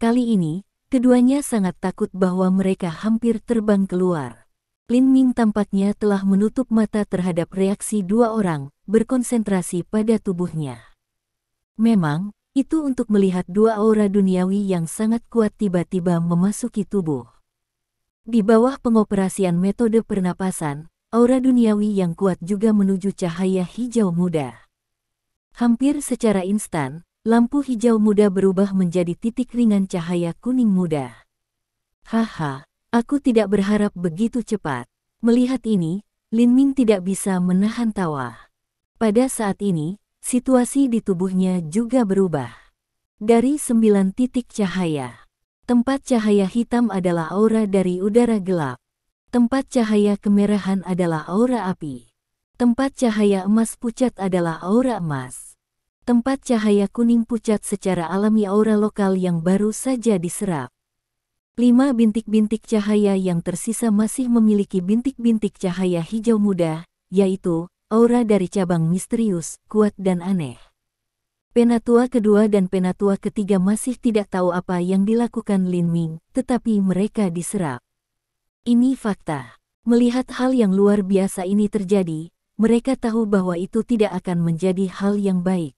Kali ini, keduanya sangat takut bahwa mereka hampir terbang keluar. Lin Ming tampaknya telah menutup mata terhadap reaksi dua orang, berkonsentrasi pada tubuhnya. Memang, itu untuk melihat dua aura duniawi yang sangat kuat tiba-tiba memasuki tubuh. Di bawah pengoperasian metode pernapasan, aura duniawi yang kuat juga menuju cahaya hijau muda. Hampir secara instan, lampu hijau muda berubah menjadi titik ringan cahaya kuning muda. "Haha. Aku tidak berharap begitu cepat." Melihat ini, Lin Ming tidak bisa menahan tawa. Pada saat ini, situasi di tubuhnya juga berubah. Dari 9 titik cahaya, tempat cahaya hitam adalah aura dari udara gelap. Tempat cahaya kemerahan adalah aura api. Tempat cahaya emas pucat adalah aura emas. Tempat cahaya kuning pucat secara alami aura lokal yang baru saja diserap. 5 bintik-bintik cahaya yang tersisa masih memiliki bintik-bintik cahaya hijau muda, yaitu aura dari cabang misterius, kuat dan aneh. Penatua kedua dan penatua ketiga masih tidak tahu apa yang dilakukan Lin Ming, tetapi mereka diserap. Ini fakta. Melihat hal yang luar biasa ini terjadi, mereka tahu bahwa itu tidak akan menjadi hal yang baik.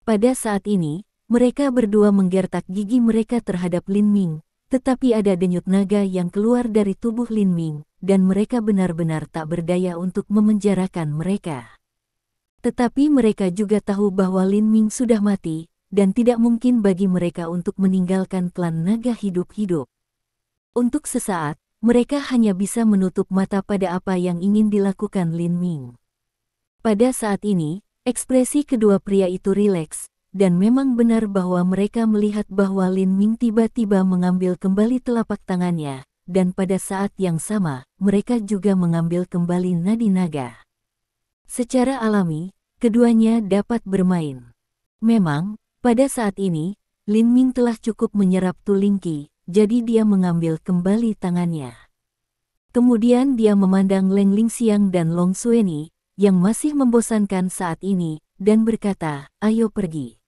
Pada saat ini, mereka berdua menggertak gigi mereka terhadap Lin Ming, tetapi ada denyut naga yang keluar dari tubuh Lin Ming, dan mereka benar-benar tak berdaya untuk memenjarakan mereka. Tetapi mereka juga tahu bahwa Lin Ming sudah mati, dan tidak mungkin bagi mereka untuk meninggalkan klan naga hidup-hidup. Untuk sesaat, mereka hanya bisa menutup mata pada apa yang ingin dilakukan Lin Ming. Pada saat ini, ekspresi kedua pria itu rileks, dan memang benar bahwa mereka melihat bahwa Lin Ming tiba-tiba mengambil kembali telapak tangannya, dan pada saat yang sama, mereka juga mengambil kembali nadi naga. Secara alami, keduanya dapat bermain. Memang, pada saat ini, Lin Ming telah cukup menyerap Tulingki, jadi dia mengambil kembali tangannya. Kemudian dia memandang Leng Lingxiang dan Long Sueni, yang masih membosankan saat ini, dan berkata, "Ayo pergi."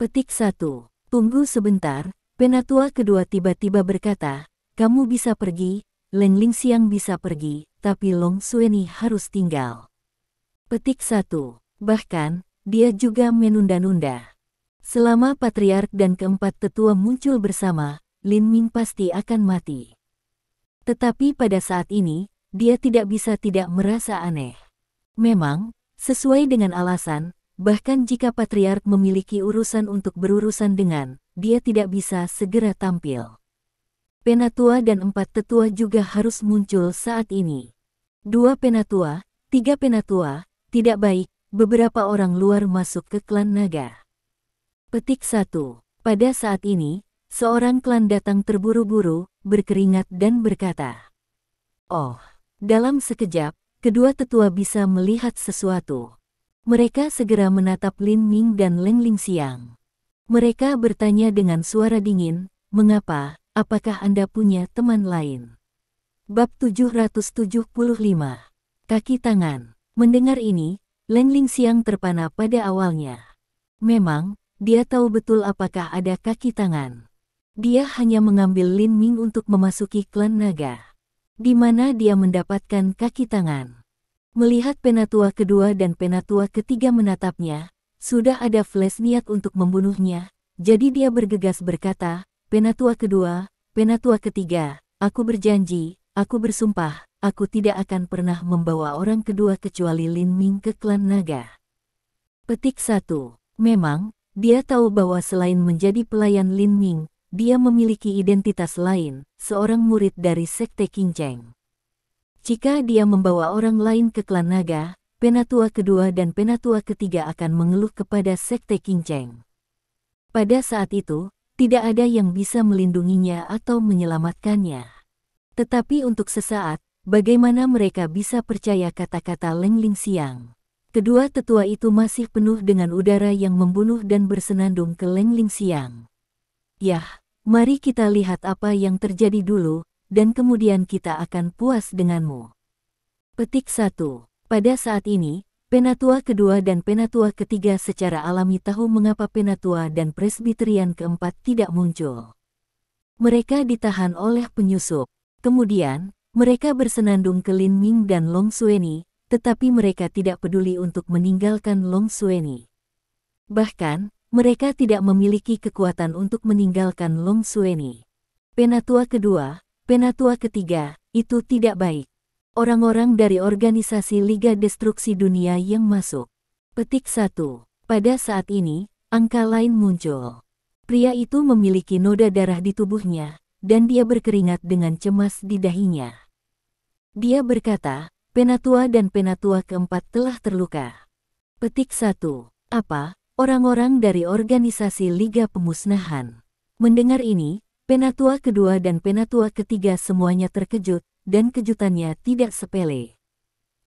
Petik 1. Tunggu sebentar, penatua kedua tiba-tiba berkata, "Kamu bisa pergi, Leng Lingxiang bisa pergi, tapi Long Sueni harus tinggal." Petik 1. Bahkan, dia juga menunda-nunda. Selama patriark dan keempat tetua muncul bersama, Lin Ming pasti akan mati. Tetapi pada saat ini, dia tidak bisa tidak merasa aneh. Memang, sesuai dengan alasan, bahkan jika patriark memiliki urusan untuk berurusan dengan, dia tidak bisa segera tampil. Penatua dan empat tetua juga harus muncul saat ini. 2 penatua, 3 penatua, tidak baik, beberapa orang luar masuk ke klan naga. Petik 1. Pada saat ini, seorang klan datang terburu-buru, berkeringat dan berkata, "Oh." Dalam sekejap, kedua tetua bisa melihat sesuatu. Mereka segera menatap Lin Ming dan Leng Lingxiang. Mereka bertanya dengan suara dingin, "Mengapa? Apakah Anda punya teman lain?" Bab 775. Kaki tangan. Mendengar ini, Leng Lingxiang terpana pada awalnya. Memang, dia tahu betul apakah ada kaki tangan. Dia hanya mengambil Lin Ming untuk memasuki klan naga. Di mana dia mendapatkan kaki tangan? Melihat penatua kedua dan penatua ketiga menatapnya, sudah ada flash niat untuk membunuhnya, jadi dia bergegas berkata, "Penatua kedua, penatua ketiga, aku berjanji, aku bersumpah, aku tidak akan pernah membawa orang kedua kecuali Lin Ming ke klan naga." Petik 1. Memang, dia tahu bahwa selain menjadi pelayan Lin Ming, dia memiliki identitas lain, seorang murid dari Sekte Qingcheng. Jika dia membawa orang lain ke klan naga, penatua kedua dan penatua ketiga akan mengeluh kepada Sekte Qingcheng. Pada saat itu, tidak ada yang bisa melindunginya atau menyelamatkannya. Tetapi untuk sesaat, bagaimana mereka bisa percaya kata-kata Leng Lingxiang? Kedua tetua itu masih penuh dengan udara yang membunuh dan bersenandung ke Leng Lingxiang. "Yah, mari kita lihat apa yang terjadi dulu, dan kemudian kita akan puas denganmu." Petik 1. Pada saat ini, penatua kedua dan penatua ketiga secara alami tahu mengapa penatua dan presbiterian keempat tidak muncul. Mereka ditahan oleh penyusup. Kemudian, mereka bersenandung ke Lin Ming dan Long Xueni, tetapi mereka tidak peduli untuk meninggalkan Long Xueni. Bahkan, mereka tidak memiliki kekuatan untuk meninggalkan Long Xueni. Penatua kedua, penatua ketiga, itu tidak baik. Orang-orang dari organisasi Liga Destruksi Dunia yang masuk. Petik 1. Pada saat ini, angka lain muncul. Pria itu memiliki noda darah di tubuhnya, dan dia berkeringat dengan cemas di dahinya. Dia berkata, "Penatua dan penatua keempat telah terluka." Petik 1. Apa? Orang-orang dari organisasi Liga Pemusnahan. Mendengar ini, penatua kedua dan penatua ketiga semuanya terkejut, dan kejutannya tidak sepele.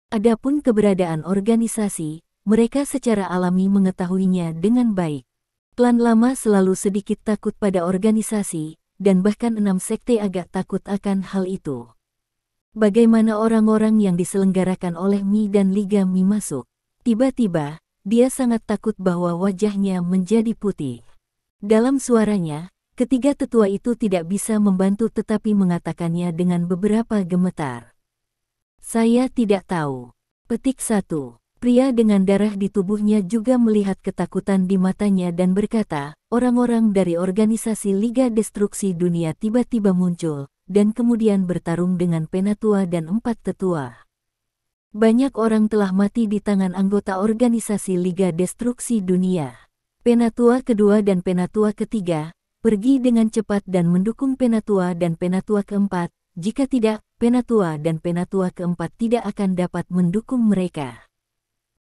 Adapun keberadaan organisasi, mereka secara alami mengetahuinya dengan baik. Klan lama selalu sedikit takut pada organisasi, dan bahkan 6 sekte agak takut akan hal itu. Bagaimana orang-orang yang diselenggarakan oleh Mi dan Liga Mi masuk? Tiba-tiba, dia sangat takut bahwa wajahnya menjadi putih. Dalam suaranya, ketiga tetua itu tidak bisa membantu tetapi mengatakannya dengan beberapa gemetar. "Saya tidak tahu." Petik 1. Pria dengan darah di tubuhnya juga melihat ketakutan di matanya dan berkata, "Orang-orang dari organisasi Liga Destruksi Dunia tiba-tiba muncul, dan kemudian bertarung dengan penatua dan 4 tetua. Banyak orang telah mati di tangan anggota organisasi Liga Destruksi Dunia." Penatua kedua dan penatua ketiga pergi dengan cepat dan mendukung penatua dan penatua keempat. Jika tidak, penatua dan penatua keempat tidak akan dapat mendukung mereka.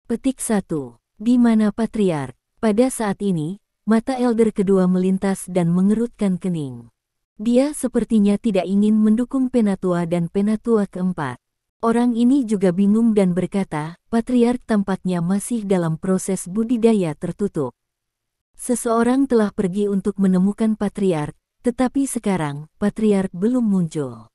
Petik 1. Di mana patriark? Pada saat ini, mata elder kedua melintas dan mengerutkan kening. Dia sepertinya tidak ingin mendukung penatua dan penatua keempat. Orang ini juga bingung dan berkata, "Patriark tampaknya masih dalam proses budidaya tertutup. Seseorang telah pergi untuk menemukan patriark, tetapi sekarang, patriark belum muncul."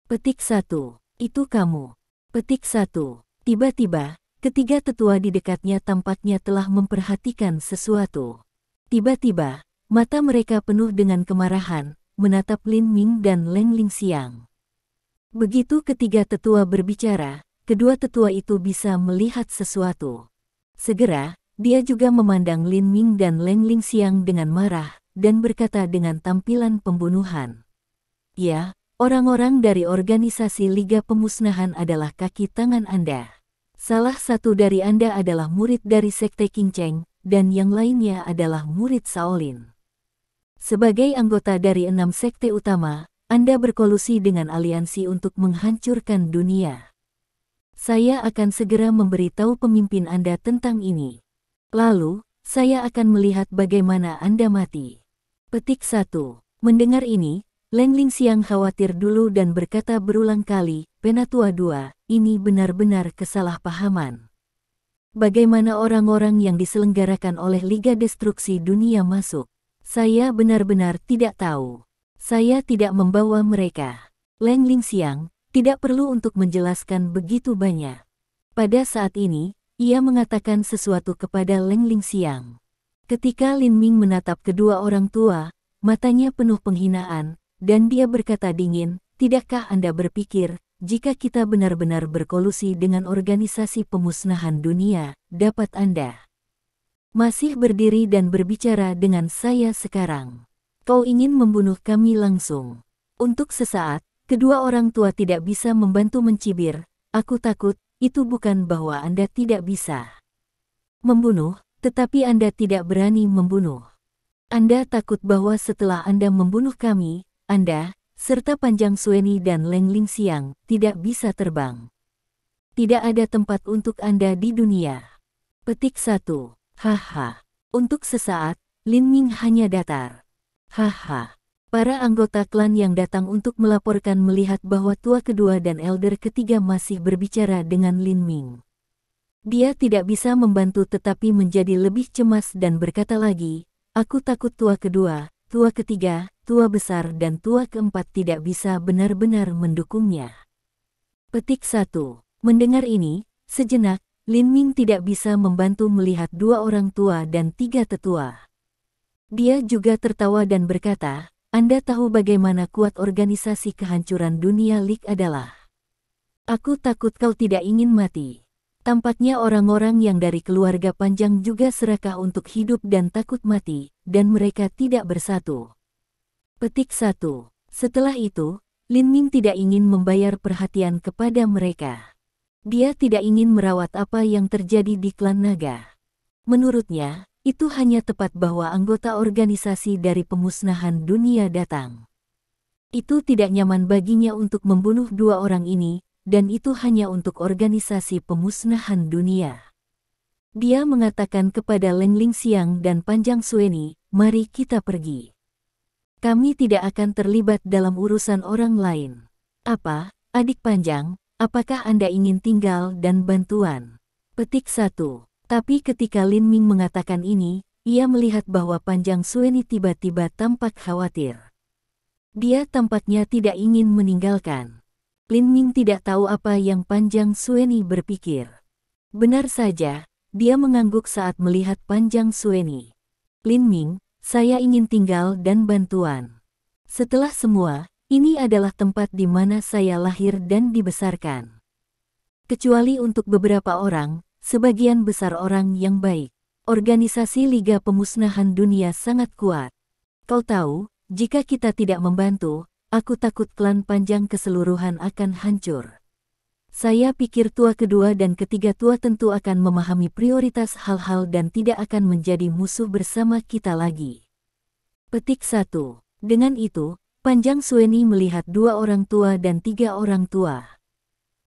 Petik 1. Itu kamu. Petik 1. Tiba-tiba, ketiga tetua di dekatnya tampaknya telah memperhatikan sesuatu. Tiba-tiba, mata mereka penuh dengan kemarahan, menatap Lin Ming dan Leng Lingxiang. Begitu ketiga tetua berbicara, kedua tetua itu bisa melihat sesuatu. Segera, dia juga memandang Lin Ming dan Leng Lingxiang dengan marah, dan berkata dengan tampilan pembunuhan. Ya, orang-orang dari organisasi Liga Pemusnahan adalah kaki tangan Anda. Salah satu dari Anda adalah murid dari Sekte Qing Cheng, dan yang lainnya adalah murid Shaolin. Sebagai anggota dari 6 sekte utama, Anda berkolusi dengan aliansi untuk menghancurkan dunia. Saya akan segera memberitahu pemimpin Anda tentang ini. Lalu, saya akan melihat bagaimana Anda mati. Petik 1. Mendengar ini, Leng Lingxiang khawatir dulu dan berkata berulang kali, Penatua 2, ini benar-benar kesalahpahaman. Bagaimana orang-orang yang diselenggarakan oleh Liga Destruksi Dunia masuk? Saya benar-benar tidak tahu. Saya tidak membawa mereka. Leng Lingxiang tidak perlu untuk menjelaskan begitu banyak. Pada saat ini, ia mengatakan sesuatu kepada Leng Lingxiang. Ketika Lin Ming menatap kedua orang tua, matanya penuh penghinaan, dan dia berkata dingin, tidakkah Anda berpikir, jika kita benar-benar berkolusi dengan organisasi pemusnahan dunia, dapat Anda masih berdiri dan berbicara dengan saya sekarang? Kau ingin membunuh kami langsung. Untuk sesaat, kedua orang tua tidak bisa membantu mencibir, aku takut, itu bukan bahwa Anda tidak bisa membunuh, tetapi Anda tidak berani membunuh. Anda takut bahwa setelah Anda membunuh kami, Anda, serta Panjang Sueni dan Leng Lingxiang, tidak bisa terbang. Tidak ada tempat untuk Anda di dunia. Petik 1. Haha. Untuk sesaat, Lin Ming hanya datar. Haha. Para anggota klan yang datang untuk melaporkan melihat bahwa tua kedua dan elder ketiga masih berbicara dengan Lin Ming. Dia tidak bisa membantu tetapi menjadi lebih cemas dan berkata lagi, aku takut tua kedua, tua ketiga, tua besar dan tua keempat tidak bisa benar-benar mendukungnya. Petik 1. Mendengar ini, sejenak, Lin Ming tidak bisa membantu melihat dua orang tua dan tiga tetua. Dia juga tertawa dan berkata, Anda tahu bagaimana kuat organisasi kehancuran dunia League adalah. Aku takut kau tidak ingin mati. Tampaknya orang-orang yang dari keluarga panjang juga serakah untuk hidup dan takut mati, dan mereka tidak bersatu. Petik 1. Setelah itu, Lin Ming tidak ingin membayar perhatian kepada mereka. Dia tidak ingin merawat apa yang terjadi di klan naga. Menurutnya, itu hanya tepat bahwa anggota organisasi dari pemusnahan dunia datang. Itu tidak nyaman baginya untuk membunuh dua orang ini, dan itu hanya untuk organisasi pemusnahan dunia. Dia mengatakan kepada Leng Lingxiang dan Panjang Sueni, mari kita pergi. Kami tidak akan terlibat dalam urusan orang lain. Apa, adik Panjang, apakah Anda ingin tinggal dan bantuan? Petik 1. Tapi ketika Lin Ming mengatakan ini, ia melihat bahwa Panjang Sueni tiba-tiba tampak khawatir. Dia tampaknya tidak ingin meninggalkan. Lin Ming tidak tahu apa yang Panjang Sueni berpikir. Benar saja, dia mengangguk saat melihat Panjang Sueni. Lin Ming, saya ingin tinggal dan bantuan. Setelah semua, ini adalah tempat di mana saya lahir dan dibesarkan. Kecuali untuk beberapa orang, sebagian besar orang yang baik. Organisasi Liga Pemusnahan Dunia sangat kuat. Kau tahu, jika kita tidak membantu, aku takut klan Panjang keseluruhan akan hancur. Saya pikir tua kedua dan ketiga tua tentu akan memahami prioritas hal-hal dan tidak akan menjadi musuh bersama kita lagi. Petik 1. Dengan itu, Panjang Sueni melihat dua orang tua dan tiga orang tua.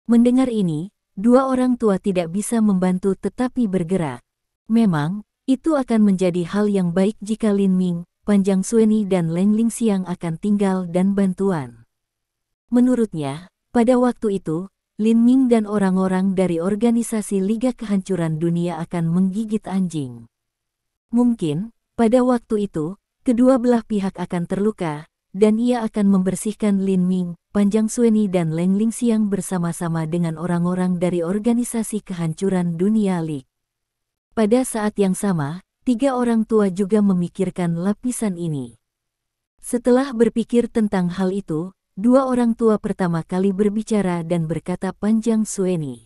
Mendengar ini, dua orang tua tidak bisa membantu tetapi bergerak. Memang, itu akan menjadi hal yang baik jika Lin Ming, Panjang Sueni dan Leng Lingxiang akan tinggal dan bantuan. Menurutnya, pada waktu itu, Lin Ming dan orang-orang dari organisasi Liga Kehancuran Dunia akan menggigit anjing. Mungkin, pada waktu itu, kedua belah pihak akan terluka, dan ia akan membersihkan Lin Ming, Panjang Sueni dan Leng Lingxiang bersama-sama dengan orang-orang dari organisasi Kehancuran Dunia League. Pada saat yang sama, tiga orang tua juga memikirkan lapisan ini. Setelah berpikir tentang hal itu, dua orang tua pertama kali berbicara dan berkata Panjang Sueni.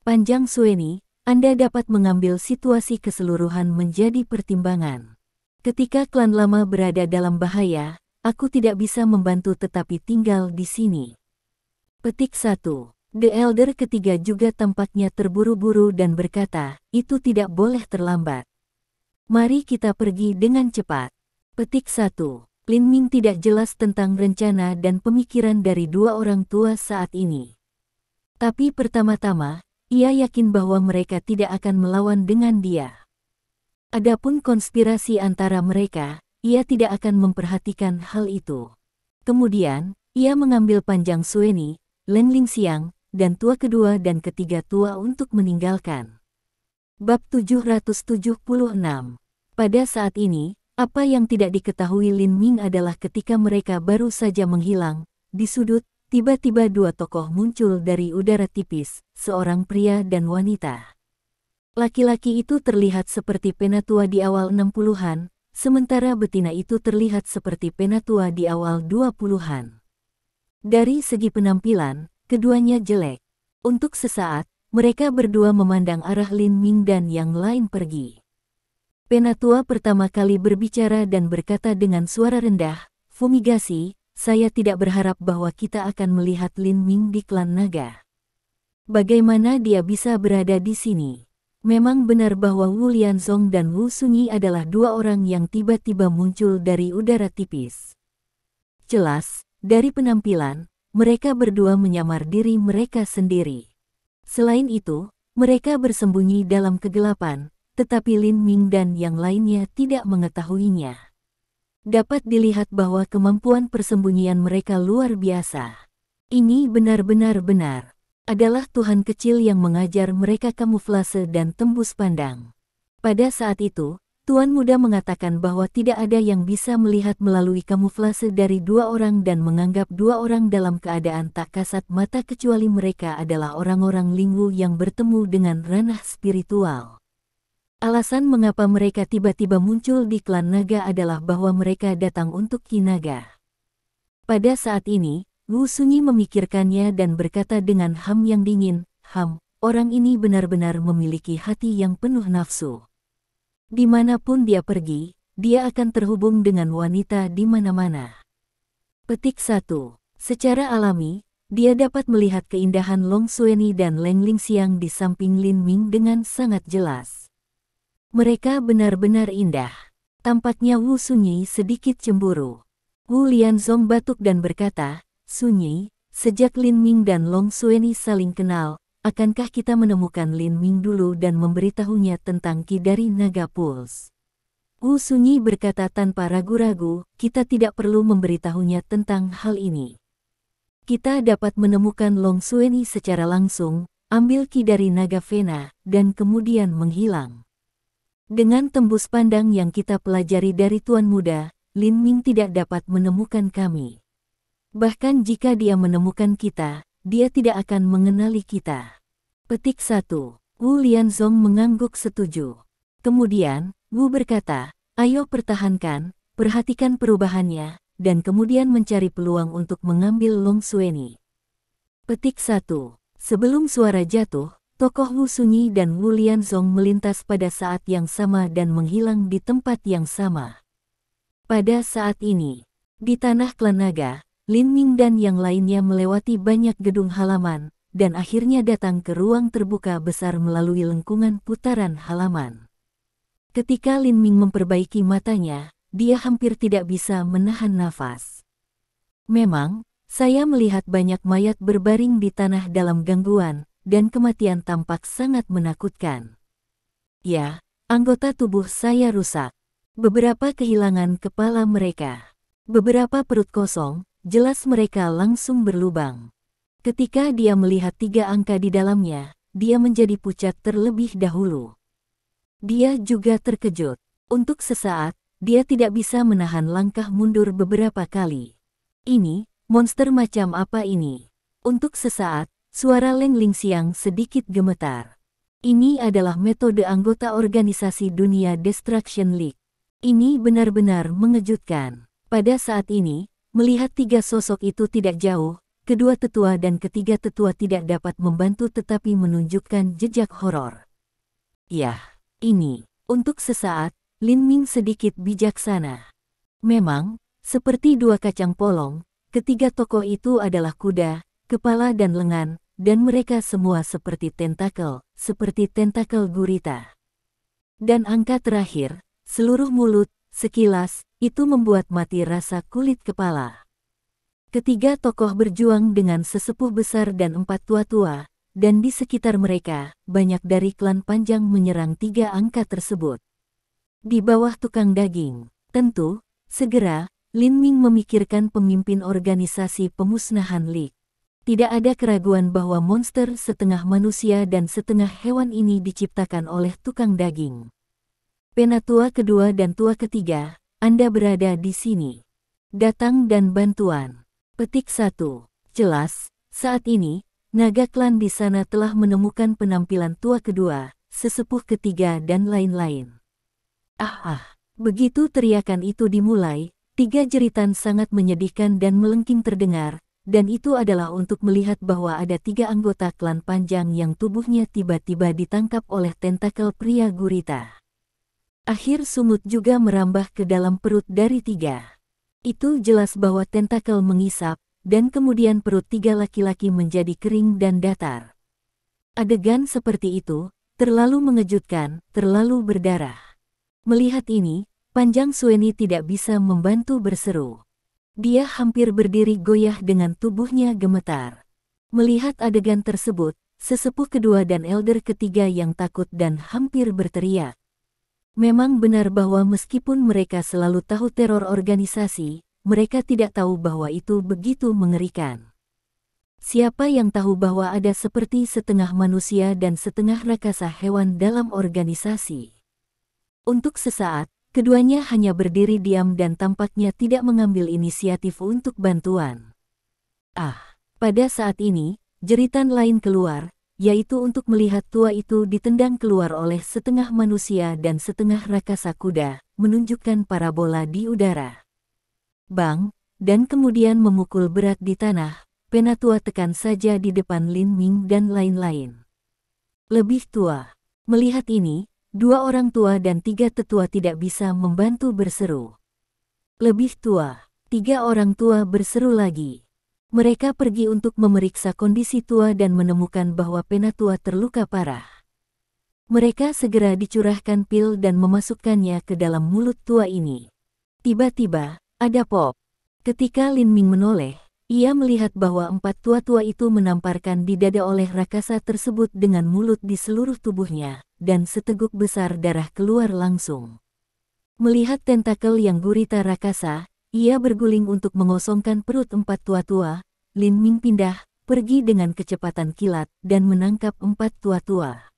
Panjang Sueni, Anda dapat mengambil situasi keseluruhan menjadi pertimbangan. Ketika klan lama berada dalam bahaya, aku tidak bisa membantu tetapi tinggal di sini. Petik 1. The Elder ketiga juga tampaknya terburu-buru dan berkata, itu tidak boleh terlambat. Mari kita pergi dengan cepat. Petik 1. Lin Ming tidak jelas tentang rencana dan pemikiran dari dua orang tua saat ini. Tapi pertama-tama, ia yakin bahwa mereka tidak akan melawan dengan dia. Adapun konspirasi antara mereka, ia tidak akan memperhatikan hal itu. Kemudian, ia mengambil panjang Sueni, Leng Lingxiang, dan tua kedua dan ketiga tua untuk meninggalkan. Bab 776. Pada saat ini, apa yang tidak diketahui Lin Ming adalah ketika mereka baru saja menghilang, di sudut, tiba-tiba dua tokoh muncul dari udara tipis, seorang pria dan wanita. Laki-laki itu terlihat seperti penatua di awal 60-an, sementara betina itu terlihat seperti penatua di awal 20-an. Dari segi penampilan, keduanya jelek. Untuk sesaat, mereka berdua memandang arah Lin Ming dan yang lain pergi. Penatua pertama kali berbicara dan berkata dengan suara rendah, "Fumigasi, saya tidak berharap bahwa kita akan melihat Lin Ming di klan naga. Bagaimana dia bisa berada di sini? Memang benar bahwa Wu Lianzong dan Wu Sunyi adalah dua orang yang tiba-tiba muncul dari udara tipis. Jelas, dari penampilan, mereka berdua menyamar diri mereka sendiri. Selain itu, mereka bersembunyi dalam kegelapan, tetapi Lin Ming dan yang lainnya tidak mengetahuinya. Dapat dilihat bahwa kemampuan persembunyian mereka luar biasa. Ini benar-benar adalah Tuhan kecil yang mengajar mereka kamuflase dan tembus pandang. Pada saat itu, Tuan Muda mengatakan bahwa tidak ada yang bisa melihat melalui kamuflase dari dua orang dan menganggap dua orang dalam keadaan tak kasat mata kecuali mereka adalah orang-orang Lingwu yang bertemu dengan ranah spiritual. Alasan mengapa mereka tiba-tiba muncul di klan naga adalah bahwa mereka datang untuk Ki Naga. Pada saat ini, Wu Sunyi memikirkannya dan berkata dengan ham yang dingin, orang ini benar-benar memiliki hati yang penuh nafsu. Dimanapun dia pergi, dia akan terhubung dengan wanita di mana-mana." Petik 1. Secara alami, dia dapat melihat keindahan Long Sueni dan Leng Lingxiang di samping Lin Ming dengan sangat jelas. Mereka benar-benar indah. Tampaknya Wu Sunyi sedikit cemburu. Wu Lianzong batuk dan berkata, "Sunyi, sejak Lin Ming dan Long Sueni saling kenal, akankah kita menemukan Lin Ming dulu dan memberitahunya tentang Ki dari Naga Pulse?" Wu Sunyi berkata tanpa ragu-ragu, "Kita tidak perlu memberitahunya tentang hal ini. Kita dapat menemukan Long Sueni secara langsung, ambil Ki dari Naga Vena, dan kemudian menghilang. Dengan tembus pandang yang kita pelajari dari Tuan Muda, Lin Ming tidak dapat menemukan kami. Bahkan jika dia menemukan kita, dia tidak akan mengenali kita." Petik 1. Wu Lianzong mengangguk setuju. Kemudian, Wu berkata, "Ayo pertahankan, perhatikan perubahannya, dan kemudian mencari peluang untuk mengambil Long Sueni." Petik 1. Sebelum suara jatuh, tokoh Wu Sunyi dan Wu Lianzong melintas pada saat yang sama dan menghilang di tempat yang sama. Pada saat ini, di tanah klan naga, Lin Ming dan yang lainnya melewati banyak gedung halaman, dan akhirnya datang ke ruang terbuka besar melalui lengkungan putaran halaman. Ketika Lin Ming memperbaiki matanya, dia hampir tidak bisa menahan nafas. "Memang, saya melihat banyak mayat berbaring di tanah dalam gangguan, dan kematian tampak sangat menakutkan. Ya, anggota tubuh saya rusak. Beberapa kehilangan kepala mereka. Beberapa perut kosong, jelas mereka langsung berlubang." Ketika dia melihat 3 angka di dalamnya, dia menjadi pucat terlebih dahulu. Dia juga terkejut. Untuk sesaat, dia tidak bisa menahan langkah mundur beberapa kali. "Ini, monster macam apa ini?" Untuk sesaat, suara Leng Lingxiang sedikit gemetar. "Ini adalah metode anggota organisasi dunia Destruction League. Ini benar-benar mengejutkan." Pada saat ini, melihat 3 sosok itu tidak jauh, kedua tetua dan ketiga tetua tidak dapat membantu tetapi menunjukkan jejak horor. Yah, ini. Untuk sesaat, Lin Ming sedikit bijaksana. Memang, seperti dua kacang polong, ketiga tokoh itu adalah kuda, kepala dan lengan, dan mereka semua seperti tentakel gurita. Dan angka terakhir, seluruh mulut, sekilas, itu membuat mati rasa kulit kepala. Ketiga tokoh berjuang dengan sesepuh besar dan 4 tua-tua, dan di sekitar mereka, banyak dari klan panjang menyerang 3 angka tersebut. Di bawah tukang daging, tentu, segera, Lin Ming memikirkan pemimpin organisasi pemusnahan League. Tidak ada keraguan bahwa monster setengah manusia dan setengah hewan ini diciptakan oleh tukang daging. Penatua kedua dan tua ketiga, Anda berada di sini. Datang dan bantuan. Petik 1. Jelas, saat ini, naga klan di sana telah menemukan penampilan tua kedua, sesepuh ketiga dan lain-lain. Begitu teriakan itu dimulai, 3 jeritan sangat menyedihkan dan melengking terdengar, dan itu adalah untuk melihat bahwa ada 3 anggota klan panjang yang tubuhnya tiba-tiba ditangkap oleh tentakel pria gurita. Akhir sumut juga merambah ke dalam perut dari 3. Itu jelas bahwa tentakel mengisap, dan kemudian perut 3 laki-laki menjadi kering dan datar. Adegan seperti itu, terlalu mengejutkan, terlalu berdarah. Melihat ini, Panjang Sueni tidak bisa membantu berseru. Dia hampir berdiri goyah dengan tubuhnya gemetar. Melihat adegan tersebut, sesepuh kedua dan elder ketiga yang takut dan hampir berteriak. Memang benar bahwa meskipun mereka selalu tahu teror organisasi, mereka tidak tahu bahwa itu begitu mengerikan. Siapa yang tahu bahwa ada seperti setengah manusia dan setengah raksasa hewan dalam organisasi? Untuk sesaat, keduanya hanya berdiri diam dan tampaknya tidak mengambil inisiatif untuk bantuan. Pada saat ini, jeritan lain keluar, yaitu untuk melihat tua itu ditendang keluar oleh setengah manusia dan setengah raksasa kuda, menunjukkan parabola di udara. Bang, dan kemudian memukul berat di tanah, Penatua tekan saja di depan Lin Ming dan lain-lain. Lebih tua. Melihat ini, 2 orang tua dan 3 tetua tidak bisa membantu berseru. Lebih tua. 3 orang tua berseru lagi. Mereka pergi untuk memeriksa kondisi tua dan menemukan bahwa Penatua terluka parah. Mereka segera dicurahkan pil dan memasukkannya ke dalam mulut tua ini. Tiba-tiba, ada pop. Ketika Lin Ming menoleh, ia melihat bahwa 4 tua-tua itu menamparkan di dada oleh raksasa tersebut dengan mulut di seluruh tubuhnya, dan seteguk besar darah keluar langsung. Melihat tentakel yang gurita raksasa, ia berguling untuk mengosongkan perut 4 tua-tua. Lin Ming pindah, pergi dengan kecepatan kilat, dan menangkap 4 tua-tua.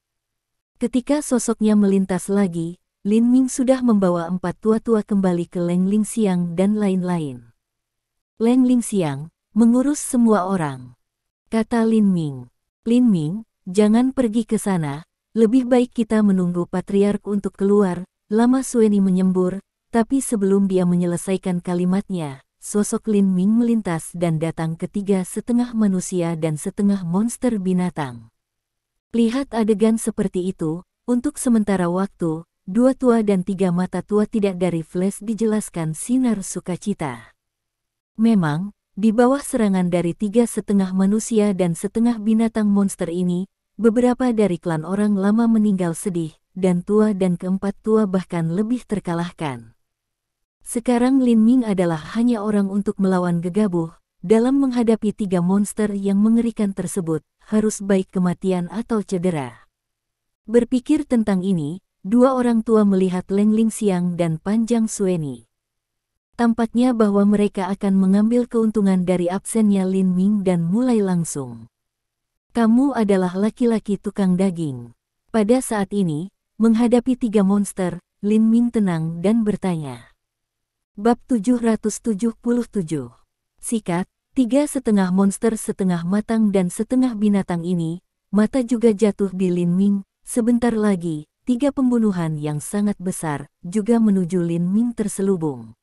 Ketika sosoknya melintas lagi, Lin Ming sudah membawa 4 tua-tua kembali ke Leng Lingxiang dan lain-lain. Leng Lingxiang mengurus semua orang, kata Lin Ming. Lin Ming, jangan pergi ke sana, lebih baik kita menunggu patriark untuk keluar. Lama Sueni menyembur, tapi sebelum dia menyelesaikan kalimatnya, sosok Lin Ming melintas dan datang ke 3 setengah manusia dan setengah monster binatang. Lihat adegan seperti itu, untuk sementara waktu, 2 tua dan 3 mata tua tidak dari flash dijelaskan sinar sukacita. Memang, di bawah serangan dari 3 setengah manusia dan setengah binatang monster ini, beberapa dari klan orang lama meninggal sedih, dan tua dan keempat tua bahkan lebih terkalahkan. Sekarang Lin Ming adalah hanya orang untuk melawan gegabah, dalam menghadapi 3 monster yang mengerikan tersebut, harus baik kematian atau cedera. Berpikir tentang ini, 2 orang tua melihat Leng Lingxiang dan Panjang Sueni. Tampaknya bahwa mereka akan mengambil keuntungan dari absennya Lin Ming dan mulai langsung. Kamu adalah laki-laki tukang daging. Pada saat ini, menghadapi 3 monster, Lin Ming tenang dan bertanya. Bab 777. Sikat, 3 setengah monster setengah matang dan setengah binatang ini, mata juga jatuh di Lin Ming. Sebentar lagi, 3 pembunuhan yang sangat besar, juga menuju Lin Ming terselubung.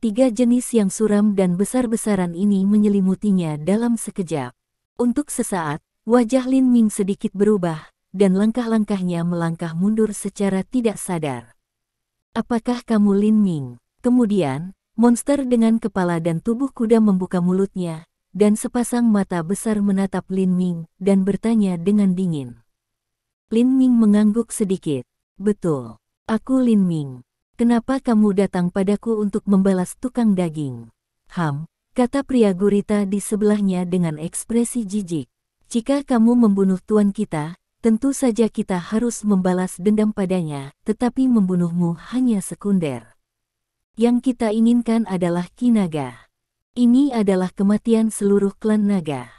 3 jenis yang suram dan besar-besaran ini menyelimutinya dalam sekejap. Untuk sesaat, wajah Lin Ming sedikit berubah, dan langkah-langkahnya melangkah mundur secara tidak sadar. Apakah kamu Lin Ming? Kemudian, monster dengan kepala dan tubuh kuda membuka mulutnya, dan sepasang mata besar menatap Lin Ming dan bertanya dengan dingin. Lin Ming mengangguk sedikit. Betul, aku Lin Ming. Kenapa kamu datang padaku untuk membalas tukang daging? Kata pria gurita di sebelahnya dengan ekspresi jijik. Jika kamu membunuh tuan kita, tentu saja kita harus membalas dendam padanya, tetapi membunuhmu hanya sekunder. Yang kita inginkan adalah Ki Naga. Ini adalah kematian seluruh klan naga.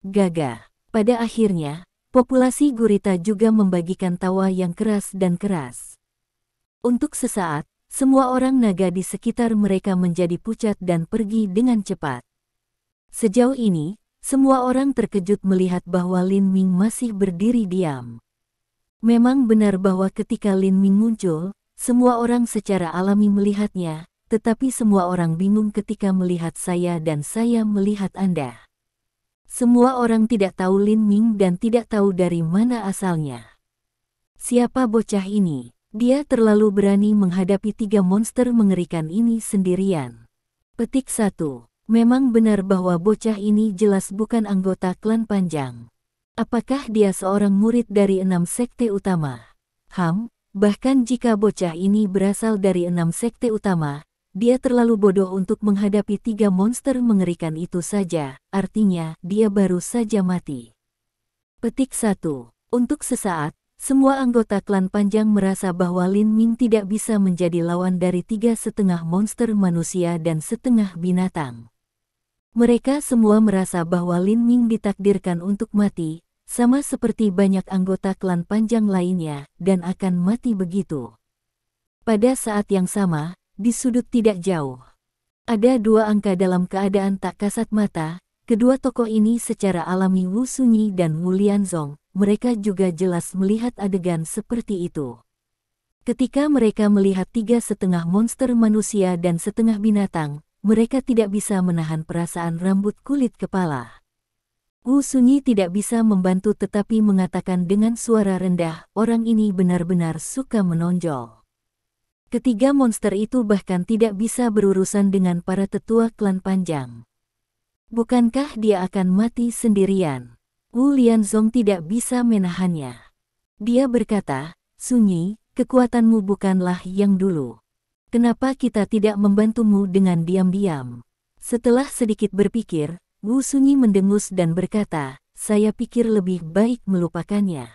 Gaga. Pada akhirnya, populasi gurita juga membagikan tawa yang keras dan keras. Untuk sesaat, semua orang naga di sekitar mereka menjadi pucat dan pergi dengan cepat. Sejauh ini, semua orang terkejut melihat bahwa Lin Ming masih berdiri diam. Memang benar bahwa ketika Lin Ming muncul, semua orang secara alami melihatnya, tetapi semua orang bingung ketika melihat saya dan saya melihat Anda. Semua orang tidak tahu Lin Ming dan tidak tahu dari mana asalnya. Siapa bocah ini? Dia terlalu berani menghadapi 3 monster mengerikan ini sendirian. Petik 1. Memang benar bahwa bocah ini jelas bukan anggota klan Panjang. Apakah dia seorang murid dari 6 sekte utama? Bahkan jika bocah ini berasal dari 6 sekte utama, dia terlalu bodoh untuk menghadapi 3 monster mengerikan itu saja, artinya dia baru saja mati. Petik 1. Untuk sesaat, semua anggota klan Panjang merasa bahwa Lin Ming tidak bisa menjadi lawan dari 3,5 monster manusia dan setengah binatang. Mereka semua merasa bahwa Lin Ming ditakdirkan untuk mati, sama seperti banyak anggota klan Panjang lainnya, dan akan mati begitu. Pada saat yang sama, di sudut tidak jauh, ada 2 angka dalam keadaan tak kasat mata. Kedua tokoh ini secara alami Wu Sunyi dan Wu Lianzong, mereka juga jelas melihat adegan seperti itu. Ketika mereka melihat 3,5 monster manusia dan setengah binatang, mereka tidak bisa menahan perasaan rambut kulit kepala. Wu Sunyi tidak bisa membantu tetapi mengatakan dengan suara rendah, orang ini benar-benar suka menonjol. Ketiga monster itu bahkan tidak bisa berurusan dengan para tetua klan Panjang. Bukankah dia akan mati sendirian? Wu Lianzong tidak bisa menahannya. Dia berkata, Sunyi, kekuatanmu bukanlah yang dulu. Kenapa kita tidak membantumu dengan diam-diam? Setelah sedikit berpikir, Wu Sunyi mendengus dan berkata, saya pikir lebih baik melupakannya.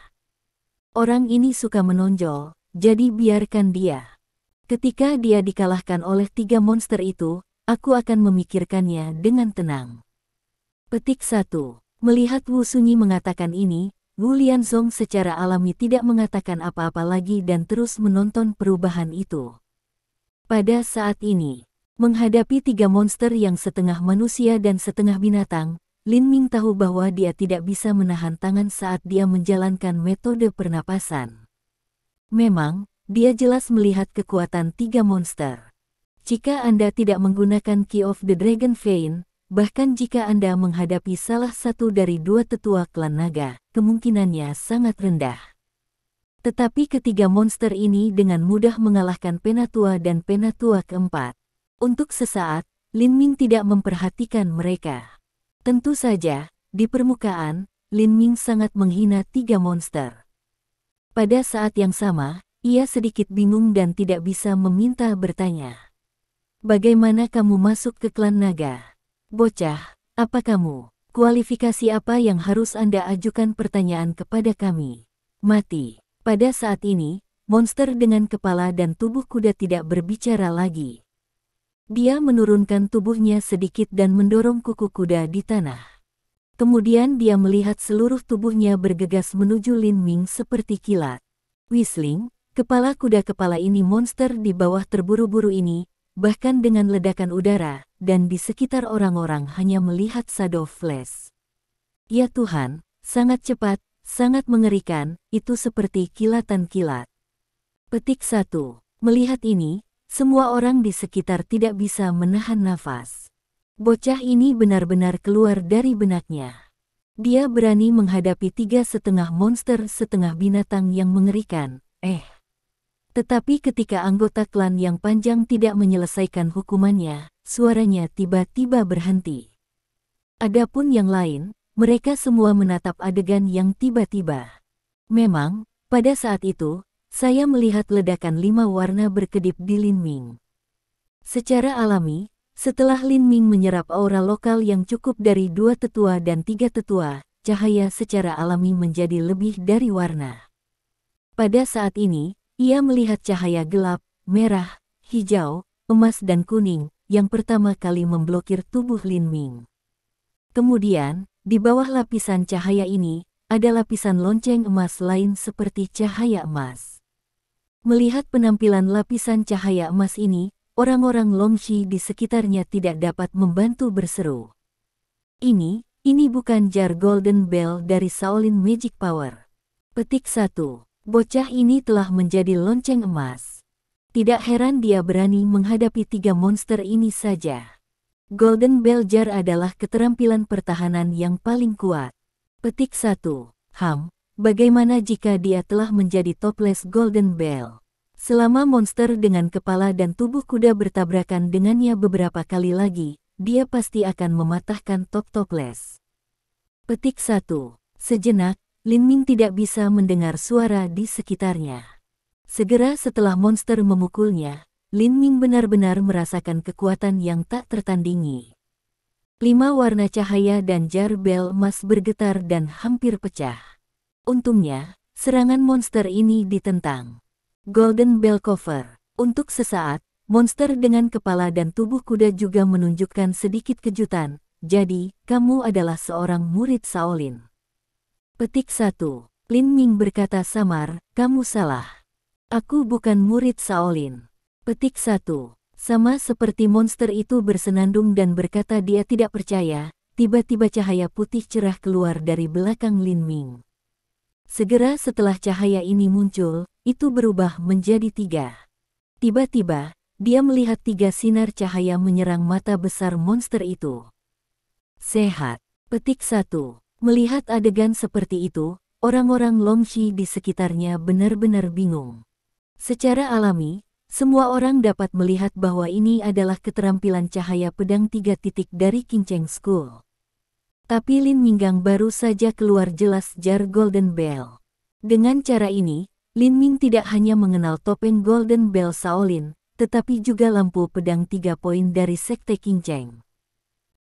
Orang ini suka menonjol, jadi biarkan dia. Ketika dia dikalahkan oleh 3 monster itu, aku akan memikirkannya dengan tenang. Petik 1. Melihat Wu Sunyi mengatakan ini, Wu Lianzong secara alami tidak mengatakan apa-apa lagi dan terus menonton perubahan itu. Pada saat ini, menghadapi 3 monster yang setengah manusia dan setengah binatang, Lin Ming tahu bahwa dia tidak bisa menahan tangan saat dia menjalankan metode pernapasan. Memang, dia jelas melihat kekuatan 3 monster. Jika Anda tidak menggunakan Key of the Dragon Vein, bahkan jika Anda menghadapi salah satu dari 2 tetua klan naga, kemungkinannya sangat rendah. Tetapi ketiga monster ini dengan mudah mengalahkan Penatua dan Penatua keempat. Untuk sesaat, Lin Ming tidak memperhatikan mereka. Tentu saja, di permukaan, Lin Ming sangat menghina 3 monster. Pada saat yang sama, ia sedikit bingung dan tidak bisa meminta bertanya. Bagaimana kamu masuk ke klan naga? Bocah, apa kamu? Kualifikasi apa yang harus Anda ajukan pertanyaan kepada kami? Mati. Pada saat ini, monster dengan kepala dan tubuh kuda tidak berbicara lagi. Dia menurunkan tubuhnya sedikit dan mendorong kuku kuda di tanah. Kemudian dia melihat seluruh tubuhnya bergegas menuju Lin Ming seperti kilat. Whistling, kepala kuda kepala ini monster di bawah terburu-buru ini, bahkan dengan ledakan udara, dan di sekitar orang-orang hanya melihat shadow flash. Ya Tuhan, sangat cepat. Sangat mengerikan, itu seperti kilatan kilat. Petik 1. Melihat ini, semua orang di sekitar tidak bisa menahan nafas. Bocah ini benar-benar keluar dari benaknya. Dia berani menghadapi 3,5 monster setengah binatang yang mengerikan. Tetapi ketika anggota klan yang panjang tidak menyelesaikan hukumannya, suaranya tiba-tiba berhenti. Adapun yang lain, mereka semua menatap adegan yang tiba-tiba. Memang, pada saat itu, saya melihat ledakan 5 warna berkedip di Lin Ming. Secara alami, setelah Lin Ming menyerap aura lokal yang cukup dari 2 tetua dan 3 tetua, cahaya secara alami menjadi lebih dari warna. Pada saat ini, ia melihat cahaya gelap, merah, hijau, emas dan kuning, yang pertama kali memblokir tubuh Lin Ming. Kemudian, di bawah lapisan cahaya ini, ada lapisan lonceng emas lain seperti cahaya emas. Melihat penampilan lapisan cahaya emas ini, orang-orang Longxi di sekitarnya tidak dapat membantu berseru. Ini bukan jar Golden Bell dari Shaolin Magic Power. Petik 1. Bocah ini telah menjadi lonceng emas. Tidak heran dia berani menghadapi 3 monster ini saja. Golden Bell Jar adalah keterampilan pertahanan yang paling kuat. Petik 1. Bagaimana jika dia telah menjadi topless Golden Bell? Selama monster dengan kepala dan tubuh kuda bertabrakan dengannya beberapa kali lagi, dia pasti akan mematahkan topless. Petik 1. Sejenak, Lin Ming tidak bisa mendengar suara di sekitarnya. Segera setelah monster memukulnya, Lin Ming benar-benar merasakan kekuatan yang tak tertandingi. 5 warna cahaya dan jar bel emas bergetar dan hampir pecah. Untungnya, serangan monster ini ditentang. Golden Bell Cover. Untuk sesaat, monster dengan kepala dan tubuh kuda juga menunjukkan sedikit kejutan. Jadi, kamu adalah seorang murid Shaolin. Petik 1. Lin Ming berkata samar, kamu salah. Aku bukan murid Shaolin. Petik 1. Sama seperti monster itu bersenandung dan berkata dia tidak percaya, tiba-tiba cahaya putih cerah keluar dari belakang Lin Ming. Segera setelah cahaya ini muncul, itu berubah menjadi 3. Tiba-tiba, dia melihat 3 sinar cahaya menyerang mata besar monster itu. Sehat. Petik 1. Melihat adegan seperti itu, orang-orang Longxi di sekitarnya benar-benar bingung. Secara alami, semua orang dapat melihat bahwa ini adalah keterampilan cahaya pedang 3 titik dari King Cheng School. Tapi Lin Minggang baru saja keluar jelas jar Golden Bell. Dengan cara ini, Lin Ming tidak hanya mengenal topeng Golden Bell Shaolin, tetapi juga lampu pedang 3 poin dari Sekte King Cheng.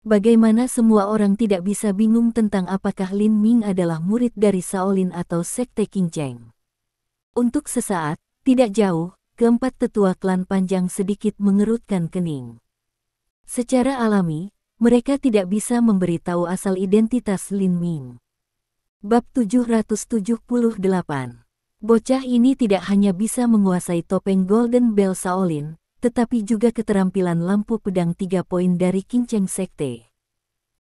Bagaimana semua orang tidak bisa bingung tentang apakah Lin Ming adalah murid dari Shaolin atau Sekte King Cheng. Untuk sesaat, tidak jauh, keempat tetua klan panjang sedikit mengerutkan kening. Secara alami, mereka tidak bisa memberitahu asal identitas Lin Ming. Bab 778. Bocah ini tidak hanya bisa menguasai topeng Golden Bell Shaolin, tetapi juga keterampilan lampu pedang 3 poin dari King Cheng Sekte.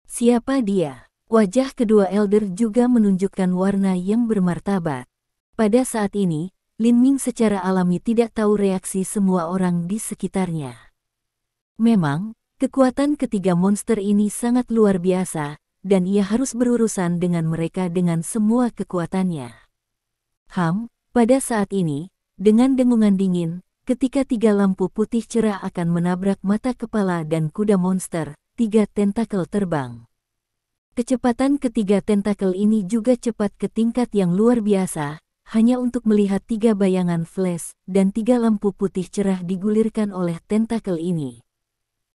Siapa dia? Wajah kedua elder juga menunjukkan warna yang bermartabat. Pada saat ini, Lin Ming secara alami tidak tahu reaksi semua orang di sekitarnya. Memang, kekuatan ketiga monster ini sangat luar biasa, dan ia harus berurusan dengan mereka dengan semua kekuatannya. Pada saat ini, dengan dengungan dingin, ketika 3 lampu putih cerah akan menabrak mata kepala dan kuda monster, 3 tentakel terbang. Kecepatan ketiga tentakel ini juga cepat ke tingkat yang luar biasa, hanya untuk melihat 3 bayangan flash dan 3 lampu putih cerah digulirkan oleh tentakel ini.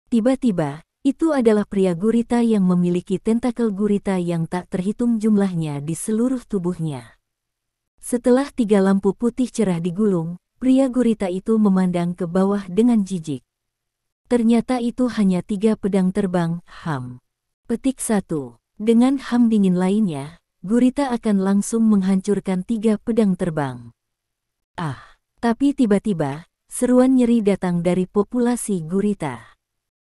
Tiba-tiba, itu adalah pria gurita yang memiliki tentakel gurita yang tak terhitung jumlahnya di seluruh tubuhnya. Setelah 3 lampu putih cerah digulung, pria gurita itu memandang ke bawah dengan jijik. Ternyata itu hanya 3 pedang terbang, Petik 1. Dengan dingin lainnya, gurita akan langsung menghancurkan 3 pedang terbang. Tapi tiba-tiba, seruan nyeri datang dari populasi gurita.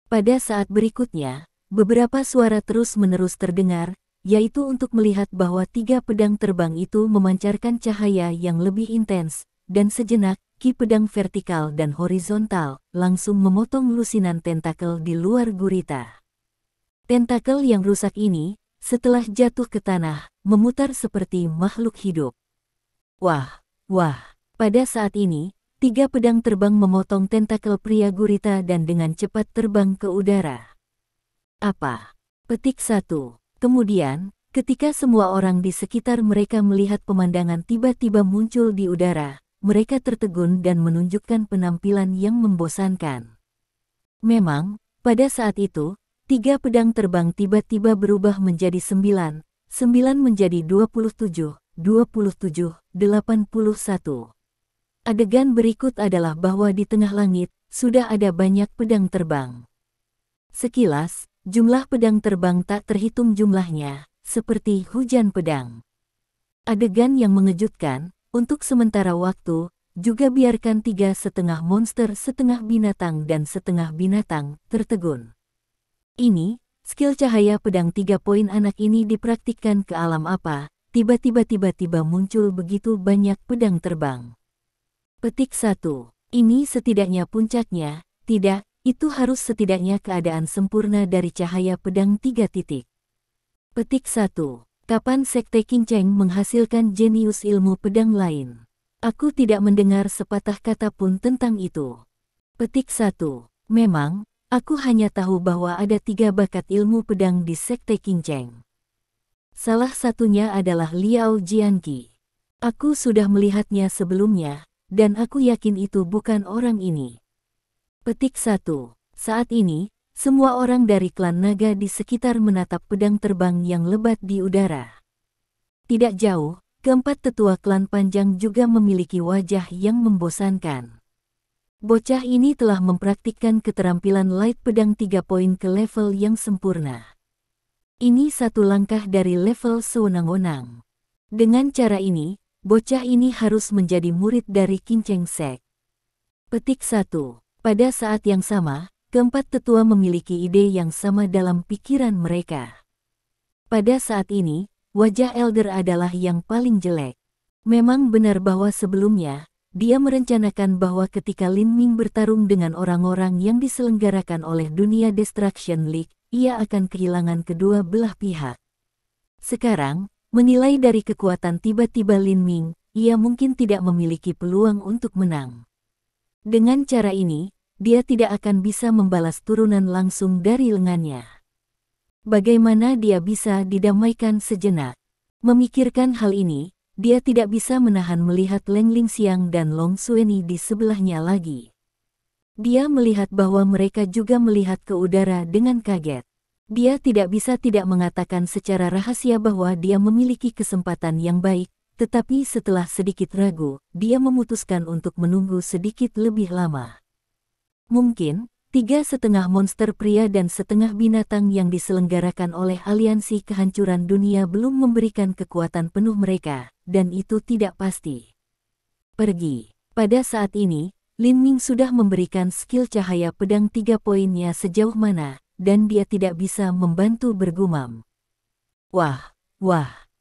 Pada saat berikutnya, beberapa suara terus-menerus terdengar, yaitu untuk melihat bahwa 3 pedang terbang itu memancarkan cahaya yang lebih intens, dan sejenak, ki pedang vertikal dan horizontal langsung memotong lusinan tentakel di luar gurita. Tentakel yang rusak ini, setelah jatuh ke tanah, memutar seperti makhluk hidup. Wah, wah, pada saat ini, 3 pedang terbang memotong tentakel pria gurita dan dengan cepat terbang ke udara. Apa? Petik 1. Kemudian, ketika semua orang di sekitar mereka melihat pemandangan tiba-tiba muncul di udara, mereka tertegun dan menunjukkan penampilan yang membosankan. Memang, pada saat itu, 3 pedang terbang tiba-tiba berubah menjadi 9, 9 menjadi 27, 27, 81. Adegan berikut adalah bahwa di tengah langit, sudah ada banyak pedang terbang. Sekilas, jumlah pedang terbang tak terhitung jumlahnya, seperti hujan pedang. Adegan yang mengejutkan, untuk sementara waktu, juga biarkan 3,5 monster setengah binatang dan setengah binatang tertegun. Ini, skill cahaya pedang 3 poin anak ini dipraktikkan ke alam apa, tiba-tiba muncul begitu banyak pedang terbang. Petik 1. Ini setidaknya puncaknya, tidak, itu harus setidaknya keadaan sempurna dari cahaya pedang 3 titik. Petik 1. Kapan Sekte Kinceng menghasilkan jenius ilmu pedang lain? Aku tidak mendengar sepatah kata pun tentang itu. Petik 1. Memang, aku hanya tahu bahwa ada 3 bakat ilmu pedang di Sekte Kinceng. Salah satunya adalah Liao Jianqi. Aku sudah melihatnya sebelumnya, dan aku yakin itu bukan orang ini. Petik 1. Saat ini, semua orang dari klan naga di sekitar menatap pedang terbang yang lebat di udara. Tidak jauh, keempat tetua klan panjang juga memiliki wajah yang membosankan. Bocah ini telah mempraktikkan keterampilan light pedang 3 poin ke level yang sempurna. Ini satu langkah dari level sewenang-wenang. Dengan cara ini, bocah ini harus menjadi murid dari Kinceng Sek. Petik 1. Pada saat yang sama, keempat tetua memiliki ide yang sama dalam pikiran mereka. Pada saat ini, wajah Elder adalah yang paling jelek. Memang benar bahwa sebelumnya, dia merencanakan bahwa ketika Lin Ming bertarung dengan orang-orang yang diselenggarakan oleh Dunia Destruction League, ia akan kehilangan kedua belah pihak. Sekarang, menilai dari kekuatan tiba-tiba Lin Ming, ia mungkin tidak memiliki peluang untuk menang. Dengan cara ini, dia tidak akan bisa membalas turunan langsung dari lengannya. Bagaimana dia bisa didamaikan sejenak? Memikirkan hal ini, dia tidak bisa menahan melihat Leng Lingxiang dan Long Xueni di sebelahnya lagi. Dia melihat bahwa mereka juga melihat ke udara dengan kaget. Dia tidak bisa tidak mengatakan secara rahasia bahwa dia memiliki kesempatan yang baik, tetapi setelah sedikit ragu, dia memutuskan untuk menunggu sedikit lebih lama. Mungkin, 3,5 monster pria dan setengah binatang yang diselenggarakan oleh aliansi kehancuran dunia belum memberikan kekuatan penuh mereka, dan itu tidak pasti. Pergi. Pada saat ini, Lin Ming sudah memberikan skill cahaya pedang 3 poinnya sejauh mana, dan dia tidak bisa membantu bergumam. Wah,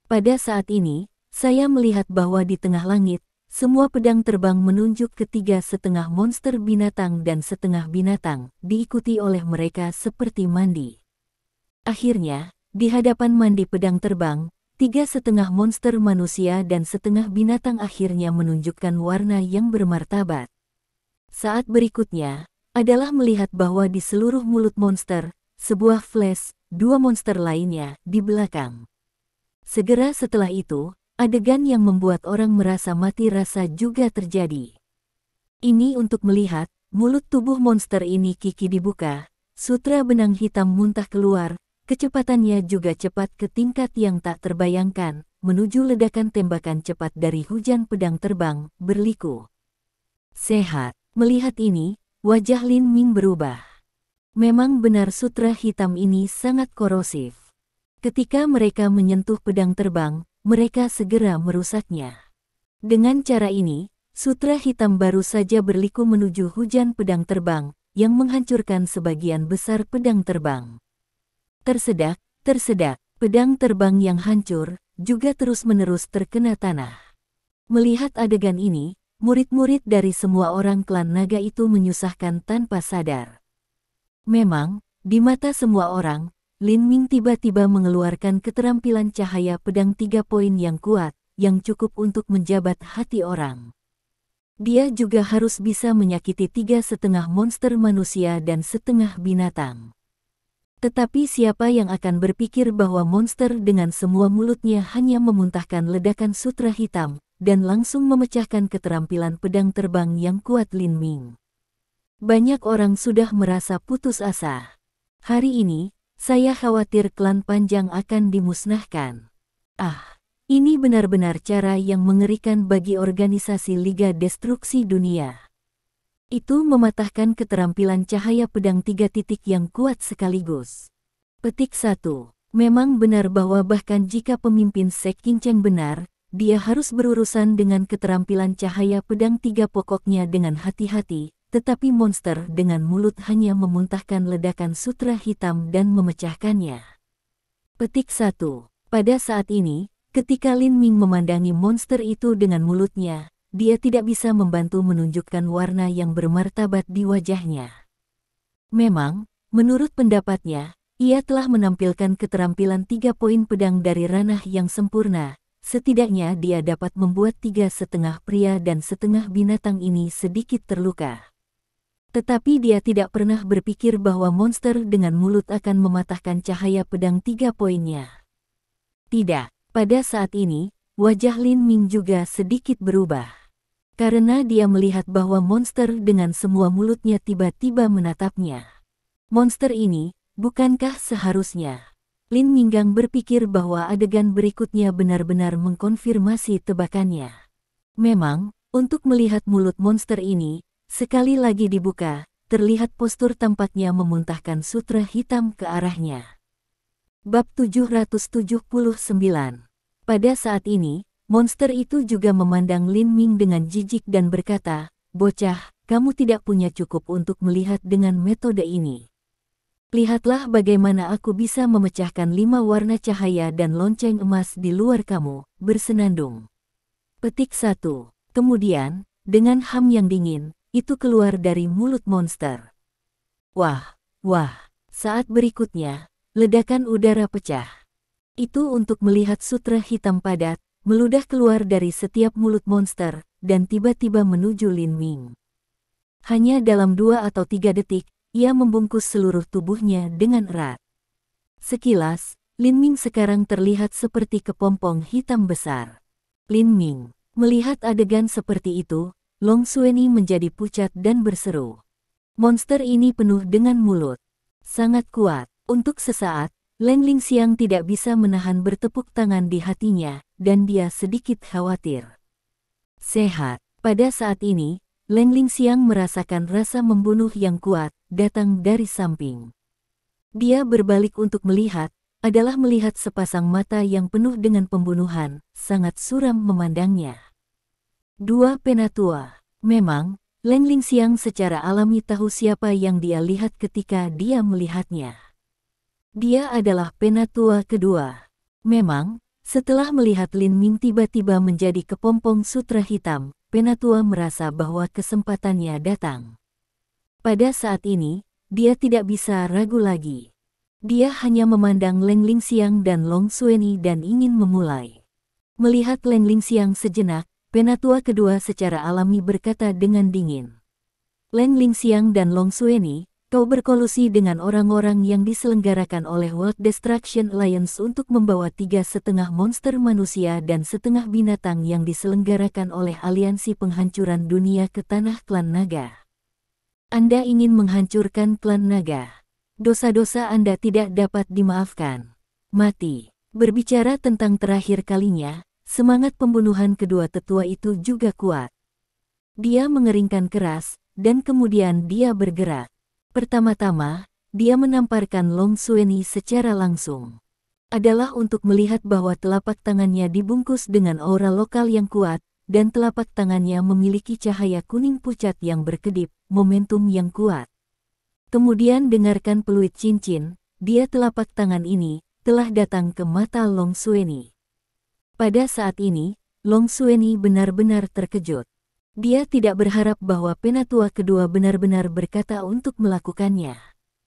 pada saat ini, saya melihat bahwa di tengah langit, semua pedang terbang menunjuk ke 3,5 monster binatang dan setengah binatang, diikuti oleh mereka seperti mandi. Akhirnya, di hadapan mandi pedang terbang, 3,5 monster manusia dan setengah binatang akhirnya menunjukkan warna yang bermartabat. Saat berikutnya, adalah melihat bahwa di seluruh mulut monster, sebuah flash, 2 monster lainnya, di belakang. Segera setelah itu, adegan yang membuat orang merasa mati rasa juga terjadi. Ini untuk melihat, mulut tubuh monster ini kiki dibuka, sutra benang hitam muntah keluar, kecepatannya juga cepat ke tingkat yang tak terbayangkan, menuju ledakan tembakan cepat dari hujan pedang terbang, berliku. Sehat. Melihat ini, wajah Lin Ming berubah. Memang benar sutra hitam ini sangat korosif. Ketika mereka menyentuh pedang terbang, mereka segera merusaknya. Dengan cara ini, sutra hitam baru saja berliku menuju hujan pedang terbang, yang menghancurkan sebagian besar pedang terbang. Tersedak, pedang terbang yang hancur, juga terus-menerus terkena tanah. Melihat adegan ini, murid-murid dari semua orang klan naga itu menyusahkan tanpa sadar. Memang, di mata semua orang, Lin Ming tiba-tiba mengeluarkan keterampilan cahaya pedang 3 poin yang kuat, yang cukup untuk menjabat hati orang. Dia juga harus bisa menyakiti 3,5 monster manusia dan setengah binatang. Tetapi siapa yang akan berpikir bahwa monster dengan semua mulutnya hanya memuntahkan ledakan sutra hitam, dan langsung memecahkan keterampilan pedang terbang yang kuat Lin Ming. Banyak orang sudah merasa putus asa. Hari ini, saya khawatir klan panjang akan dimusnahkan. Ini benar-benar cara yang mengerikan bagi organisasi Liga Destruksi Dunia. Itu mematahkan keterampilan cahaya pedang 3 titik yang kuat sekaligus. Petik 1. Memang benar bahwa bahkan jika pemimpin Sek Qinceng benar, dia harus berurusan dengan keterampilan cahaya pedang 3 pokoknya dengan hati-hati, tetapi monster dengan mulut hanya memuntahkan ledakan sutra hitam dan memecahkannya. Petik 1. Pada saat ini, ketika Lin Ming memandangi monster itu dengan mulutnya, dia tidak bisa membantu menunjukkan warna yang bermartabat di wajahnya. Memang, menurut pendapatnya, ia telah menampilkan keterampilan 3 poin pedang dari ranah yang sempurna. Setidaknya dia dapat membuat 3,5 pria dan setengah binatang ini sedikit terluka. Tetapi dia tidak pernah berpikir bahwa monster dengan mulut akan mematahkan cahaya pedang 3 poinnya. Tidak, pada saat ini, wajah Lin Ming juga sedikit berubah. Karena dia melihat bahwa monster dengan semua mulutnya tiba-tiba menatapnya. Monster ini, bukankah seharusnya? Lin Minggang berpikir bahwa adegan berikutnya benar-benar mengkonfirmasi tebakannya. Memang, untuk melihat mulut monster ini, sekali lagi dibuka, terlihat postur tampaknya memuntahkan sutra hitam ke arahnya. Bab 779. Pada saat ini, monster itu juga memandang Lin Ming dengan jijik dan berkata, "Bocah, kamu tidak punya cukup untuk melihat dengan metode ini. Lihatlah bagaimana aku bisa memecahkan 5 warna cahaya dan lonceng emas di luar kamu, bersenandung." Petik 1. Kemudian, dengan ham yang dingin, itu keluar dari mulut monster. Wah, saat berikutnya, ledakan udara pecah. Itu untuk melihat sutra hitam padat, meludah keluar dari setiap mulut monster, dan tiba-tiba menuju Lin Ming. Hanya dalam 2 atau 3 detik, ia membungkus seluruh tubuhnya dengan erat. Sekilas, Lin Ming sekarang terlihat seperti kepompong hitam besar. Lin Ming melihat adegan seperti itu, Long Xueni menjadi pucat dan berseru. Monster ini penuh dengan mulut. Sangat kuat. Untuk sesaat, Leng Lingxiang tidak bisa menahan bertepuk tangan di hatinya, dan dia sedikit khawatir. Sehat. Pada saat ini, Leng Lingxiang merasakan rasa membunuh yang kuat, datang dari samping. Dia berbalik untuk melihat, adalah melihat sepasang mata yang penuh dengan pembunuhan, sangat suram memandangnya. 2 penatua. Memang, Leng Lingxiang secara alami tahu siapa yang dia lihat ketika dia melihatnya. Dia adalah penatua kedua. Memang, setelah melihat Lin Ming tiba-tiba menjadi kepompong sutra hitam, penatua merasa bahwa kesempatannya datang. Pada saat ini, dia tidak bisa ragu lagi. Dia hanya memandang Leng Lingxiang dan Long Xueni dan ingin memulai. Melihat Leng Lingxiang sejenak, penatua kedua secara alami berkata dengan dingin. Leng Lingxiang dan Long Xueni, kau berkolusi dengan orang-orang yang diselenggarakan oleh World Destruction Alliance untuk membawa 3,5 monster manusia dan setengah binatang yang diselenggarakan oleh aliansi penghancuran dunia ke tanah klan naga. Anda ingin menghancurkan klan naga. Dosa-dosa Anda tidak dapat dimaafkan. Mati. Berbicara tentang terakhir kalinya, semangat pembunuhan kedua tetua itu juga kuat. Dia mengeringkan keras, dan kemudian dia bergerak. Pertama-tama, dia menamparkan Long Xueni secara langsung. Adalah untuk melihat bahwa telapak tangannya dibungkus dengan aura lokal yang kuat, dan telapak tangannya memiliki cahaya kuning pucat yang berkedip, momentum yang kuat. Kemudian dengarkan peluit cincin, dia telapak tangan ini, telah datang ke mata Long Xueni. Pada saat ini, Long Xueni benar-benar terkejut. Dia tidak berharap bahwa penatua kedua benar-benar berkata untuk melakukannya.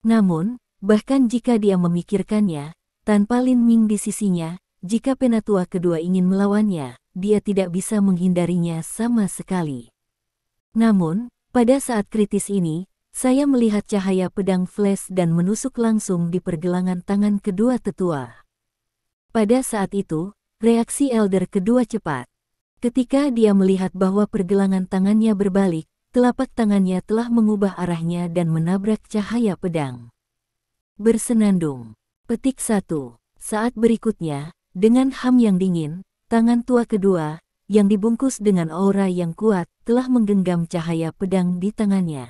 Namun, bahkan jika dia memikirkannya, tanpa Lin Ming di sisinya, jika penatua kedua ingin melawannya, dia tidak bisa menghindarinya sama sekali. Namun, pada saat kritis ini, saya melihat cahaya pedang flash dan menusuk langsung di pergelangan tangan kedua tetua. Pada saat itu, reaksi elder kedua cepat. Ketika dia melihat bahwa pergelangan tangannya berbalik, telapak tangannya telah mengubah arahnya dan menabrak cahaya pedang. Bersenandung. Petik 1. Saat berikutnya, dengan ham yang dingin, tangan tua kedua, yang dibungkus dengan aura yang kuat, telah menggenggam cahaya pedang di tangannya.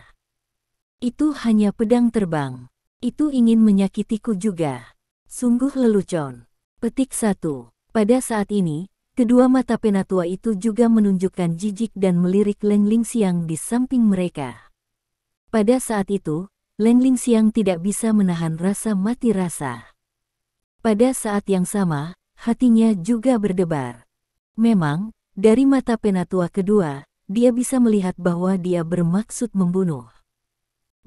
Itu hanya pedang terbang. Itu ingin menyakitiku juga. Sungguh lelucon. Petik 1. Pada saat ini, kedua mata penatua itu juga menunjukkan jijik dan melirik Leng Lingxiang di samping mereka. Pada saat itu, Leng Lingxiang tidak bisa menahan rasa mati rasa. Pada saat yang sama, hatinya juga berdebar. Memang, dari mata penatua kedua, dia bisa melihat bahwa dia bermaksud membunuh.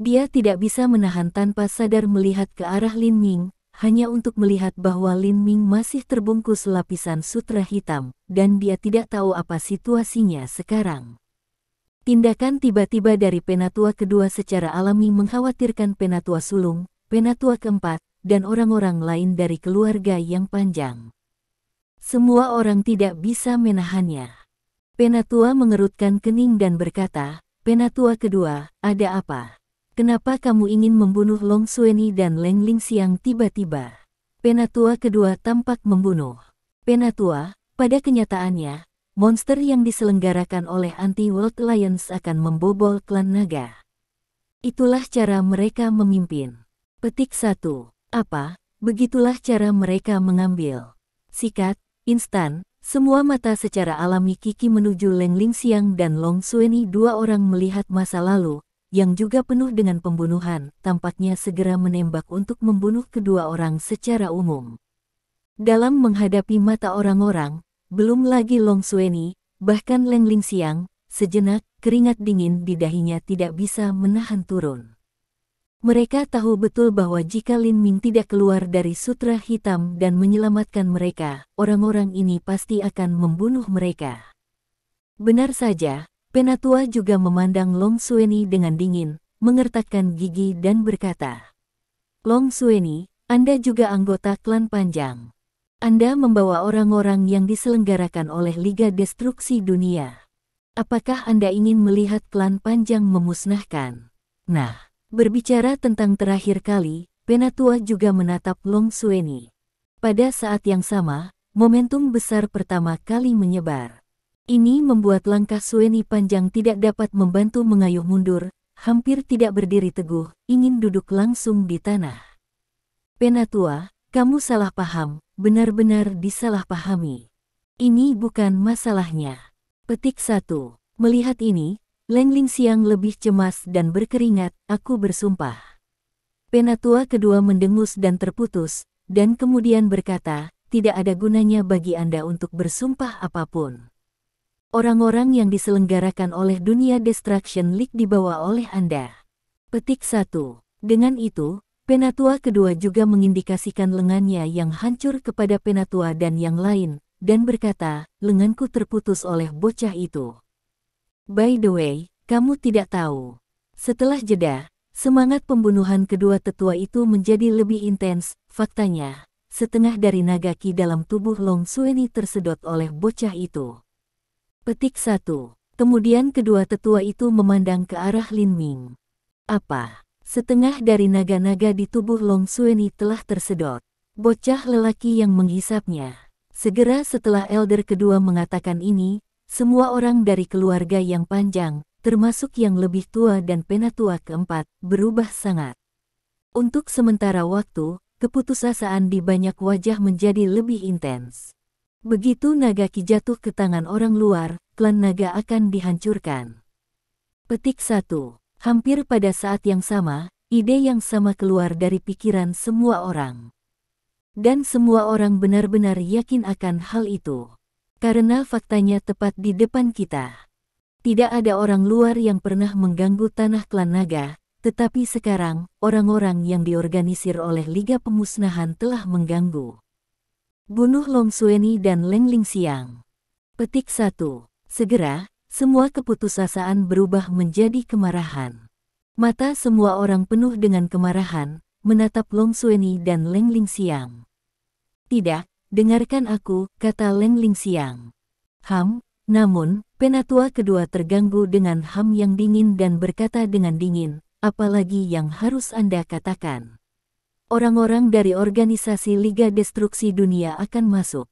Dia tidak bisa menahan tanpa sadar melihat ke arah Lin Ming, hanya untuk melihat bahwa Lin Ming masih terbungkus lapisan sutra hitam, dan dia tidak tahu apa situasinya sekarang. Tindakan tiba-tiba dari penatua kedua secara alami mengkhawatirkan penatua sulung, penatua keempat, dan orang-orang lain dari keluarga yang panjang. Semua orang tidak bisa menahannya. Penatua mengerutkan kening dan berkata, "Penatua kedua, ada apa? Kenapa kamu ingin membunuh Long Xueni dan Leng Lingxiang tiba-tiba?" Penatua kedua tampak membunuh. Penatua, pada kenyataannya, monster yang diselenggarakan oleh Anti-World Alliance akan membobol klan naga. Itulah cara mereka memimpin. Petik 1. Apa? Begitulah cara mereka mengambil. Sikat, instan, semua mata secara alami Kiki menuju Leng Lingxiang dan Long Xueni. Dua orang melihat masa lalu, yang juga penuh dengan pembunuhan, tampaknya segera menembak untuk membunuh kedua orang secara umum. Dalam menghadapi mata orang-orang, belum lagi Long Xueni, bahkan Leng Lingxiang, sejenak, keringat dingin di dahinya tidak bisa menahan turun. Mereka tahu betul bahwa jika Lin Ming tidak keluar dari sutra hitam dan menyelamatkan mereka, orang-orang ini pasti akan membunuh mereka. Benar saja, penatua juga memandang Long Xueni dengan dingin, mengertakkan gigi dan berkata, "Long Xueni, Anda juga anggota klan Panjang. Anda membawa orang-orang yang diselenggarakan oleh Liga Destruksi Dunia. Apakah Anda ingin melihat klan Panjang memusnahkan?" Nah, berbicara tentang terakhir kali, penatua juga menatap Long Xueni. Pada saat yang sama, momentum besar pertama kali menyebar. Ini membuat langkah Xueni Panjang tidak dapat membantu mengayuh mundur, hampir tidak berdiri teguh, ingin duduk langsung di tanah. "Penatua, kamu salah paham, benar-benar disalahpahami. Ini bukan masalahnya." Petik 1. Melihat ini, Leng Lingxiang lebih cemas dan berkeringat, "Aku bersumpah." Penatua kedua mendengus dan terputus, dan kemudian berkata, "Tidak ada gunanya bagi Anda untuk bersumpah apapun. Orang-orang yang diselenggarakan oleh Dunia Destruction League dibawa oleh Anda." Petik 1. Dengan itu, penatua kedua juga mengindikasikan lengannya yang hancur kepada penatua dan yang lain, dan berkata, "Lenganku terputus oleh bocah itu." By the way, kamu tidak tahu. Setelah jeda, semangat pembunuhan kedua tetua itu menjadi lebih intens. Faktanya, setengah dari naga ki dalam tubuh Long Xueni tersedot oleh bocah itu. Petik 1. Kemudian kedua tetua itu memandang ke arah Lin Ming. "Apa? Setengah dari naga-naga di tubuh Long Xueni telah tersedot?" Bocah lelaki yang menghisapnya. Segera setelah elder kedua mengatakan ini, semua orang dari keluarga yang panjang, termasuk yang lebih tua dan penatua keempat, berubah sangat. Untuk sementara waktu, keputusasaan di banyak wajah menjadi lebih intens. Begitu naga ki jatuh ke tangan orang luar, klan naga akan dihancurkan. Petik 1. Hampir pada saat yang sama, ide yang sama keluar dari pikiran semua orang. Dan semua orang benar-benar yakin akan hal itu. Karena faktanya tepat di depan kita. Tidak ada orang luar yang pernah mengganggu tanah klan naga, tetapi sekarang, orang-orang yang diorganisir oleh Liga Pemusnahan telah mengganggu. Bunuh Long Xueni dan Leng Lingxiang. Petik 1. Segera, semua keputusasaan berubah menjadi kemarahan. Mata semua orang penuh dengan kemarahan, menatap Long Xueni dan Leng Lingxiang. Tidak, dengarkan aku, kata Leng Lingxiang. Namun, penatua kedua terganggu dengan yang dingin dan berkata dengan dingin, apalagi yang harus Anda katakan? Orang-orang dari organisasi Liga Destruksi Dunia akan masuk.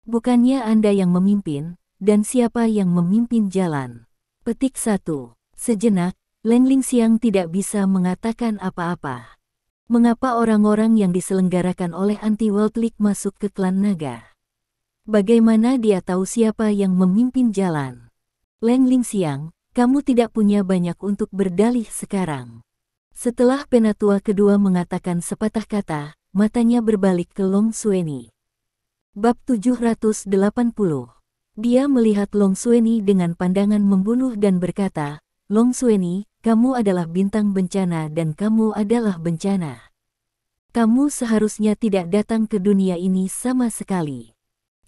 Bukannya Anda yang memimpin, dan siapa yang memimpin jalan? Petik 1. Sejenak, Leng Lingxiang tidak bisa mengatakan apa-apa. Mengapa orang-orang yang diselenggarakan oleh Anti-World League masuk ke klan naga? Bagaimana dia tahu siapa yang memimpin jalan? Leng Lingxiang, kamu tidak punya banyak untuk berdalih sekarang. Setelah penatua kedua mengatakan sepatah kata, matanya berbalik ke Long Xueni. Bab 780. Dia melihat Long Xueni dengan pandangan membunuh dan berkata, Long Xueni, kamu adalah bintang bencana dan kamu adalah bencana. Kamu seharusnya tidak datang ke dunia ini sama sekali.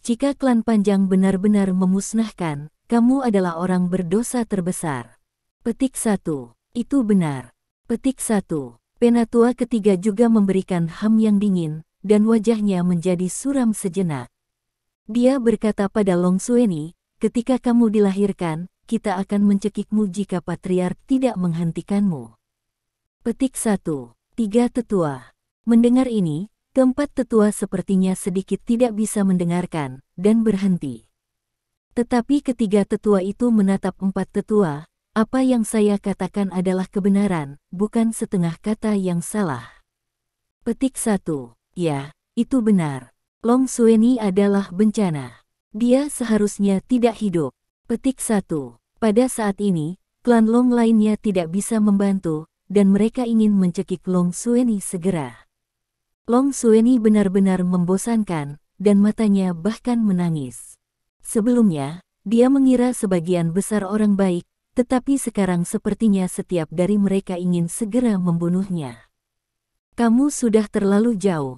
Jika klan Panjang benar-benar memusnahkan, kamu adalah orang berdosa terbesar. Petik 1. Itu benar. Petik 1. Penatua ketiga juga memberikan yang dingin, dan wajahnya menjadi suram sejenak. Dia berkata pada Long Xueni, ketika kamu dilahirkan, kita akan mencekikmu jika patriark tidak menghentikanmu. Petik 1. 3 tetua. Mendengar ini, keempat tetua sepertinya sedikit tidak bisa mendengarkan, dan berhenti. Tetapi ketiga tetua itu menatap empat tetua, apa yang saya katakan adalah kebenaran, bukan setengah kata yang salah. Petik 1. Ya, itu benar. Long Xueni adalah bencana. Dia seharusnya tidak hidup. Petik 1. Pada saat ini, klan Long lainnya tidak bisa membantu, dan mereka ingin mencekik Long Xueni segera. Long Xueni benar-benar membosankan, dan matanya bahkan menangis. Sebelumnya, dia mengira sebagian besar orang baik, tetapi sekarang sepertinya setiap dari mereka ingin segera membunuhnya. Kamu sudah terlalu jauh.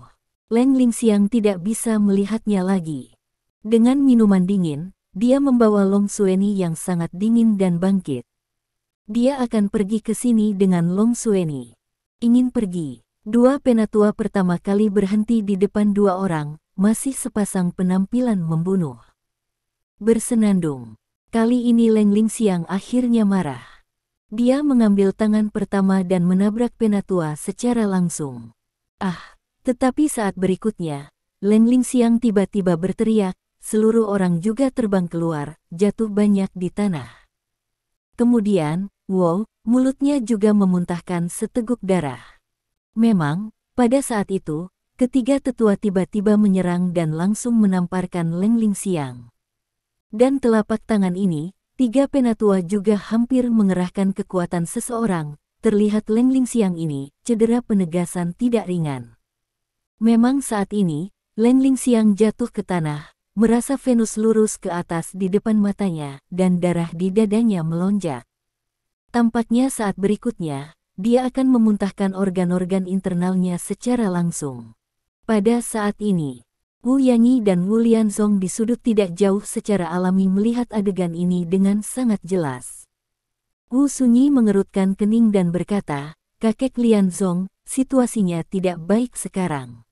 Leng Lingxiang tidak bisa melihatnya lagi. Dengan minuman dingin, dia membawa Long Xueni yang sangat dingin dan bangkit. Dia akan pergi ke sini dengan Long Xueni. Ingin pergi. Dua penatua pertama kali berhenti di depan dua orang, masih sepasang penampilan membunuh. Bersenandung. Kali ini Leng Lingxiang akhirnya marah. Dia mengambil tangan pertama dan menabrak penatua secara langsung. Tetapi saat berikutnya, Leng Lingxiang tiba-tiba berteriak, seluruh orang juga terbang keluar, jatuh banyak di tanah. Kemudian, mulutnya juga memuntahkan seteguk darah. Memang, pada saat itu, ketiga tetua tiba-tiba menyerang dan langsung menamparkan Leng Lingxiang. Dan telapak tangan ini, tiga penatua juga hampir mengerahkan kekuatan seseorang. Terlihat Leng Lingxiang ini cedera penegasan tidak ringan. Memang saat ini, Leng Lingxiang jatuh ke tanah, merasa Venus lurus ke atas di depan matanya, dan darah di dadanya melonjak. Tampaknya saat berikutnya, dia akan memuntahkan organ-organ internalnya secara langsung. Pada saat ini, Wu Yanyi dan Wu Lianzong di sudut tidak jauh secara alami melihat adegan ini dengan sangat jelas. Wu Sunyi mengerutkan kening dan berkata, kakek Lianzong, situasinya tidak baik sekarang.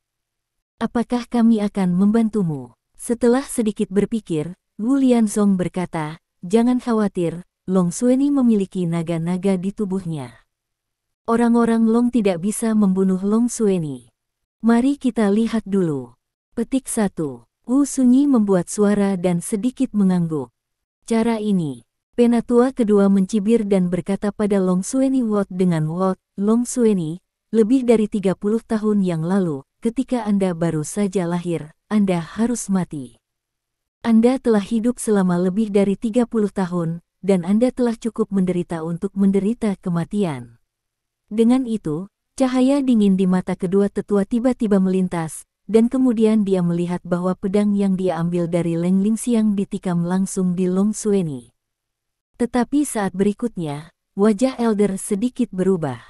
Apakah kami akan membantumu? Setelah sedikit berpikir, Wu Lianzong berkata, jangan khawatir, Long Xueni memiliki naga-naga di tubuhnya. Orang-orang Long tidak bisa membunuh Long Xueni. Mari kita lihat dulu. Petik 1. Wu Sunyi membuat suara dan sedikit mengangguk. Cara ini, penatua kedua mencibir dan berkata pada Long Xueni dengan Long Xueni, lebih dari 30 tahun yang lalu, ketika Anda baru saja lahir, Anda harus mati. Anda telah hidup selama lebih dari 30 tahun, dan Anda telah cukup menderita untuk menderita kematian. Dengan itu, cahaya dingin di mata kedua tetua tiba-tiba melintas, dan kemudian dia melihat bahwa pedang yang dia ambil dari Leng Lingxiang ditikam langsung di Long Xueni. Tetapi saat berikutnya, wajah Elder sedikit berubah.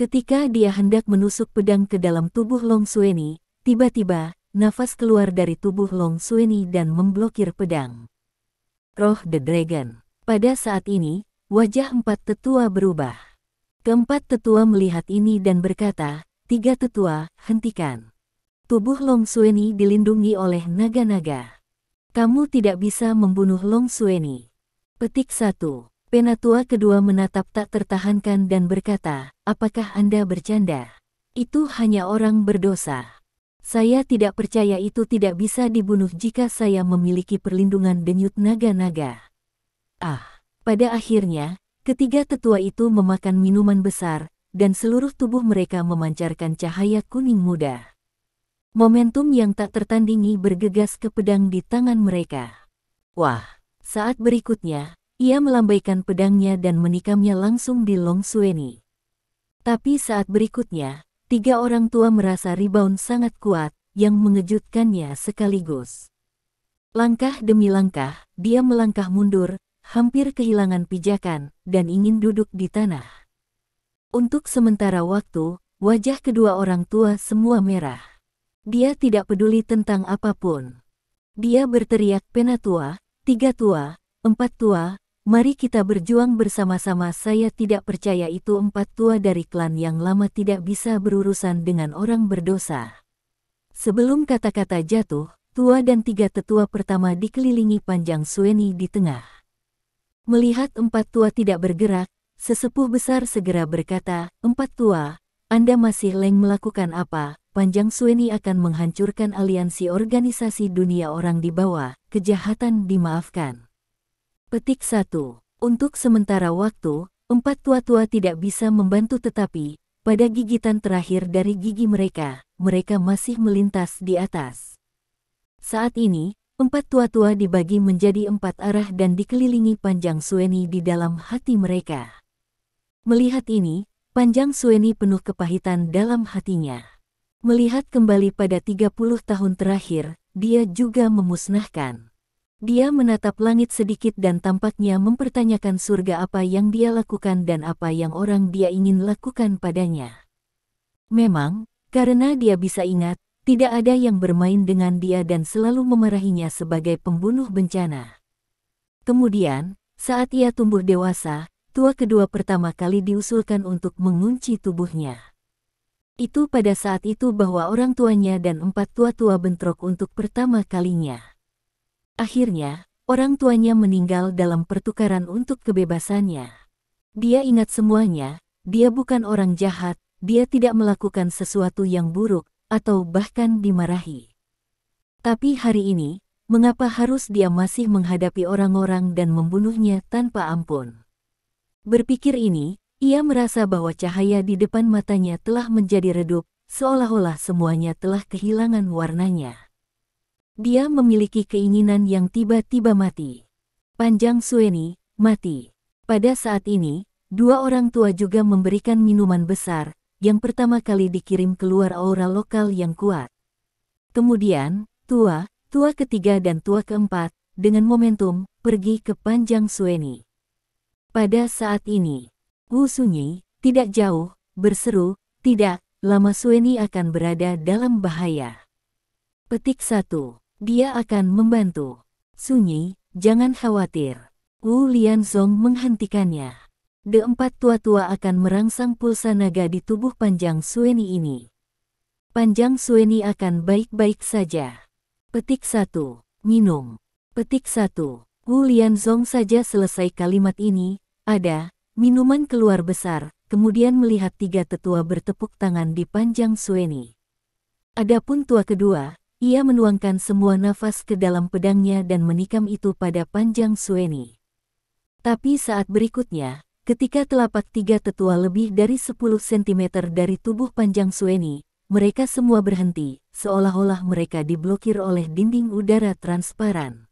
Ketika dia hendak menusuk pedang ke dalam tubuh Long Xueni, tiba-tiba, nafas keluar dari tubuh Long Xueni dan memblokir pedang. Roh the Dragon. Pada saat ini, wajah empat tetua berubah. Keempat tetua melihat ini dan berkata, "Tiga tetua, hentikan." Tubuh Long Xueni dilindungi oleh naga-naga. Kamu tidak bisa membunuh Long Xueni. Petik 1. Penatua kedua menatap tak tertahankan dan berkata, "Apakah Anda bercanda? Itu hanya orang berdosa. Saya tidak percaya itu tidak bisa dibunuh jika saya memiliki perlindungan denyut naga-naga." Pada akhirnya, ketiga tetua itu memakan minuman besar, dan seluruh tubuh mereka memancarkan cahaya kuning muda. Momentum yang tak tertandingi bergegas ke pedang di tangan mereka. Wah, saat berikutnya, ia melambaikan pedangnya dan menikamnya langsung di Long Xueni. Tapi saat berikutnya, tiga orang tua merasa rebound sangat kuat, yang mengejutkannya sekaligus. Langkah demi langkah, dia melangkah mundur, hampir kehilangan pijakan, dan ingin duduk di tanah. Untuk sementara waktu, wajah kedua orang tua semua merah. Dia tidak peduli tentang apapun. Dia berteriak, "Penatua, tiga tua, empat tua, mari kita berjuang bersama-sama." Saya tidak percaya itu empat tua dari klan yang lama tidak bisa berurusan dengan orang berdosa. Sebelum kata-kata jatuh, tua dan tiga tetua pertama dikelilingi Panjang Xueni di tengah. Melihat empat tua tidak bergerak, sesepuh besar segera berkata, "Empat tua, Anda masih leng melakukan apa? Panjang Xueni akan menghancurkan aliansi organisasi dunia orang di bawah, kejahatan dimaafkan." Petik 1. Untuk sementara waktu, empat tua-tua tidak bisa membantu tetapi, pada gigitan terakhir dari gigi mereka, mereka masih melintas di atas. Saat ini, empat tua-tua dibagi menjadi empat arah dan dikelilingi Panjang Xueni di dalam hati mereka. Melihat ini, Panjang Xueni penuh kepahitan dalam hatinya. Melihat kembali pada 30 tahun terakhir, dia juga memusnahkan. Dia menatap langit sedikit dan tampaknya mempertanyakan surga apa yang dia lakukan dan apa yang orang dia ingin lakukan padanya. Memang, karena dia bisa ingat, tidak ada yang bermain dengan dia dan selalu memarahinya sebagai pembunuh bencana. Kemudian, saat ia tumbuh dewasa, tua kedua pertama kali diusulkan untuk mengunci tubuhnya. Itu pada saat itu bahwa orang tuanya dan empat tua-tua bentrok untuk pertama kalinya. Akhirnya, orang tuanya meninggal dalam pertukaran untuk kebebasannya. Dia ingat semuanya, dia bukan orang jahat, dia tidak melakukan sesuatu yang buruk, atau bahkan dimarahi. Tapi hari ini, mengapa harus dia masih menghadapi orang-orang dan membunuhnya tanpa ampun? Berpikir ini, ia merasa bahwa cahaya di depan matanya telah menjadi redup, seolah-olah semuanya telah kehilangan warnanya. Dia memiliki keinginan yang tiba-tiba mati. Panjang Xueni, mati. Pada saat ini, dua orang tua juga memberikan minuman besar, yang pertama kali dikirim keluar aura lokal yang kuat. Kemudian, tua ketiga dan tua keempat, dengan momentum, pergi ke Panjang Xueni. Pada saat ini, Wu Sunyi, tidak jauh, berseru, "Tidak, lama Xueni akan berada dalam bahaya." Petik 1. Dia akan membantu. "Sunyi, jangan khawatir." Wu Lianzong menghentikannya. Empat tua-tua akan merangsang pulsa naga di tubuh Panjang Xueni ini. Panjang Xueni akan baik-baik saja. Petik 1. Minum. Petik 1. Wu Lianzong saja selesai kalimat ini, ada minuman keluar besar, kemudian melihat tiga tetua bertepuk tangan di Panjang Xueni. Adapun tua kedua, ia menuangkan semua nafas ke dalam pedangnya dan menikam itu pada Panjang Xueni. Tapi saat berikutnya, ketika telapak tiga tetua lebih dari 10 cm dari tubuh Panjang Xueni, mereka semua berhenti, seolah-olah mereka diblokir oleh dinding udara transparan.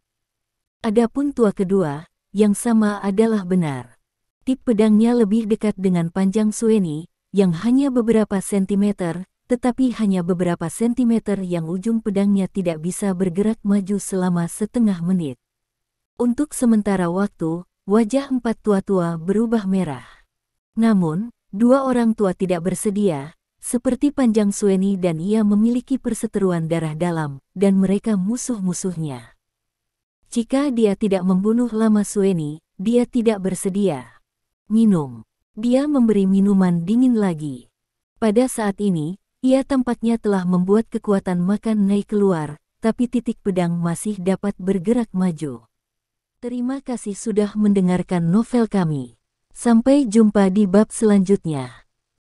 Adapun tua kedua, yang sama adalah benar. Tip pedangnya lebih dekat dengan Panjang Xueni, yang hanya beberapa sentimeter, tetapi hanya beberapa sentimeter yang ujung pedangnya tidak bisa bergerak maju selama setengah menit. Untuk sementara waktu, wajah empat tua-tua berubah merah. Namun, Dua orang tua tidak bersedia, seperti Panjang Sueni dan ia memiliki perseteruan darah dalam, dan mereka musuh-musuhnya. Jika dia tidak membunuh Lama Sueni, dia tidak bersedia. Minum. Dia memberi minuman dingin lagi. Pada saat ini, ia tampaknya telah membuat kekuatan makan naik keluar, tapi titik pedang masih dapat bergerak maju. Terima kasih sudah mendengarkan novel kami. Sampai jumpa di bab selanjutnya.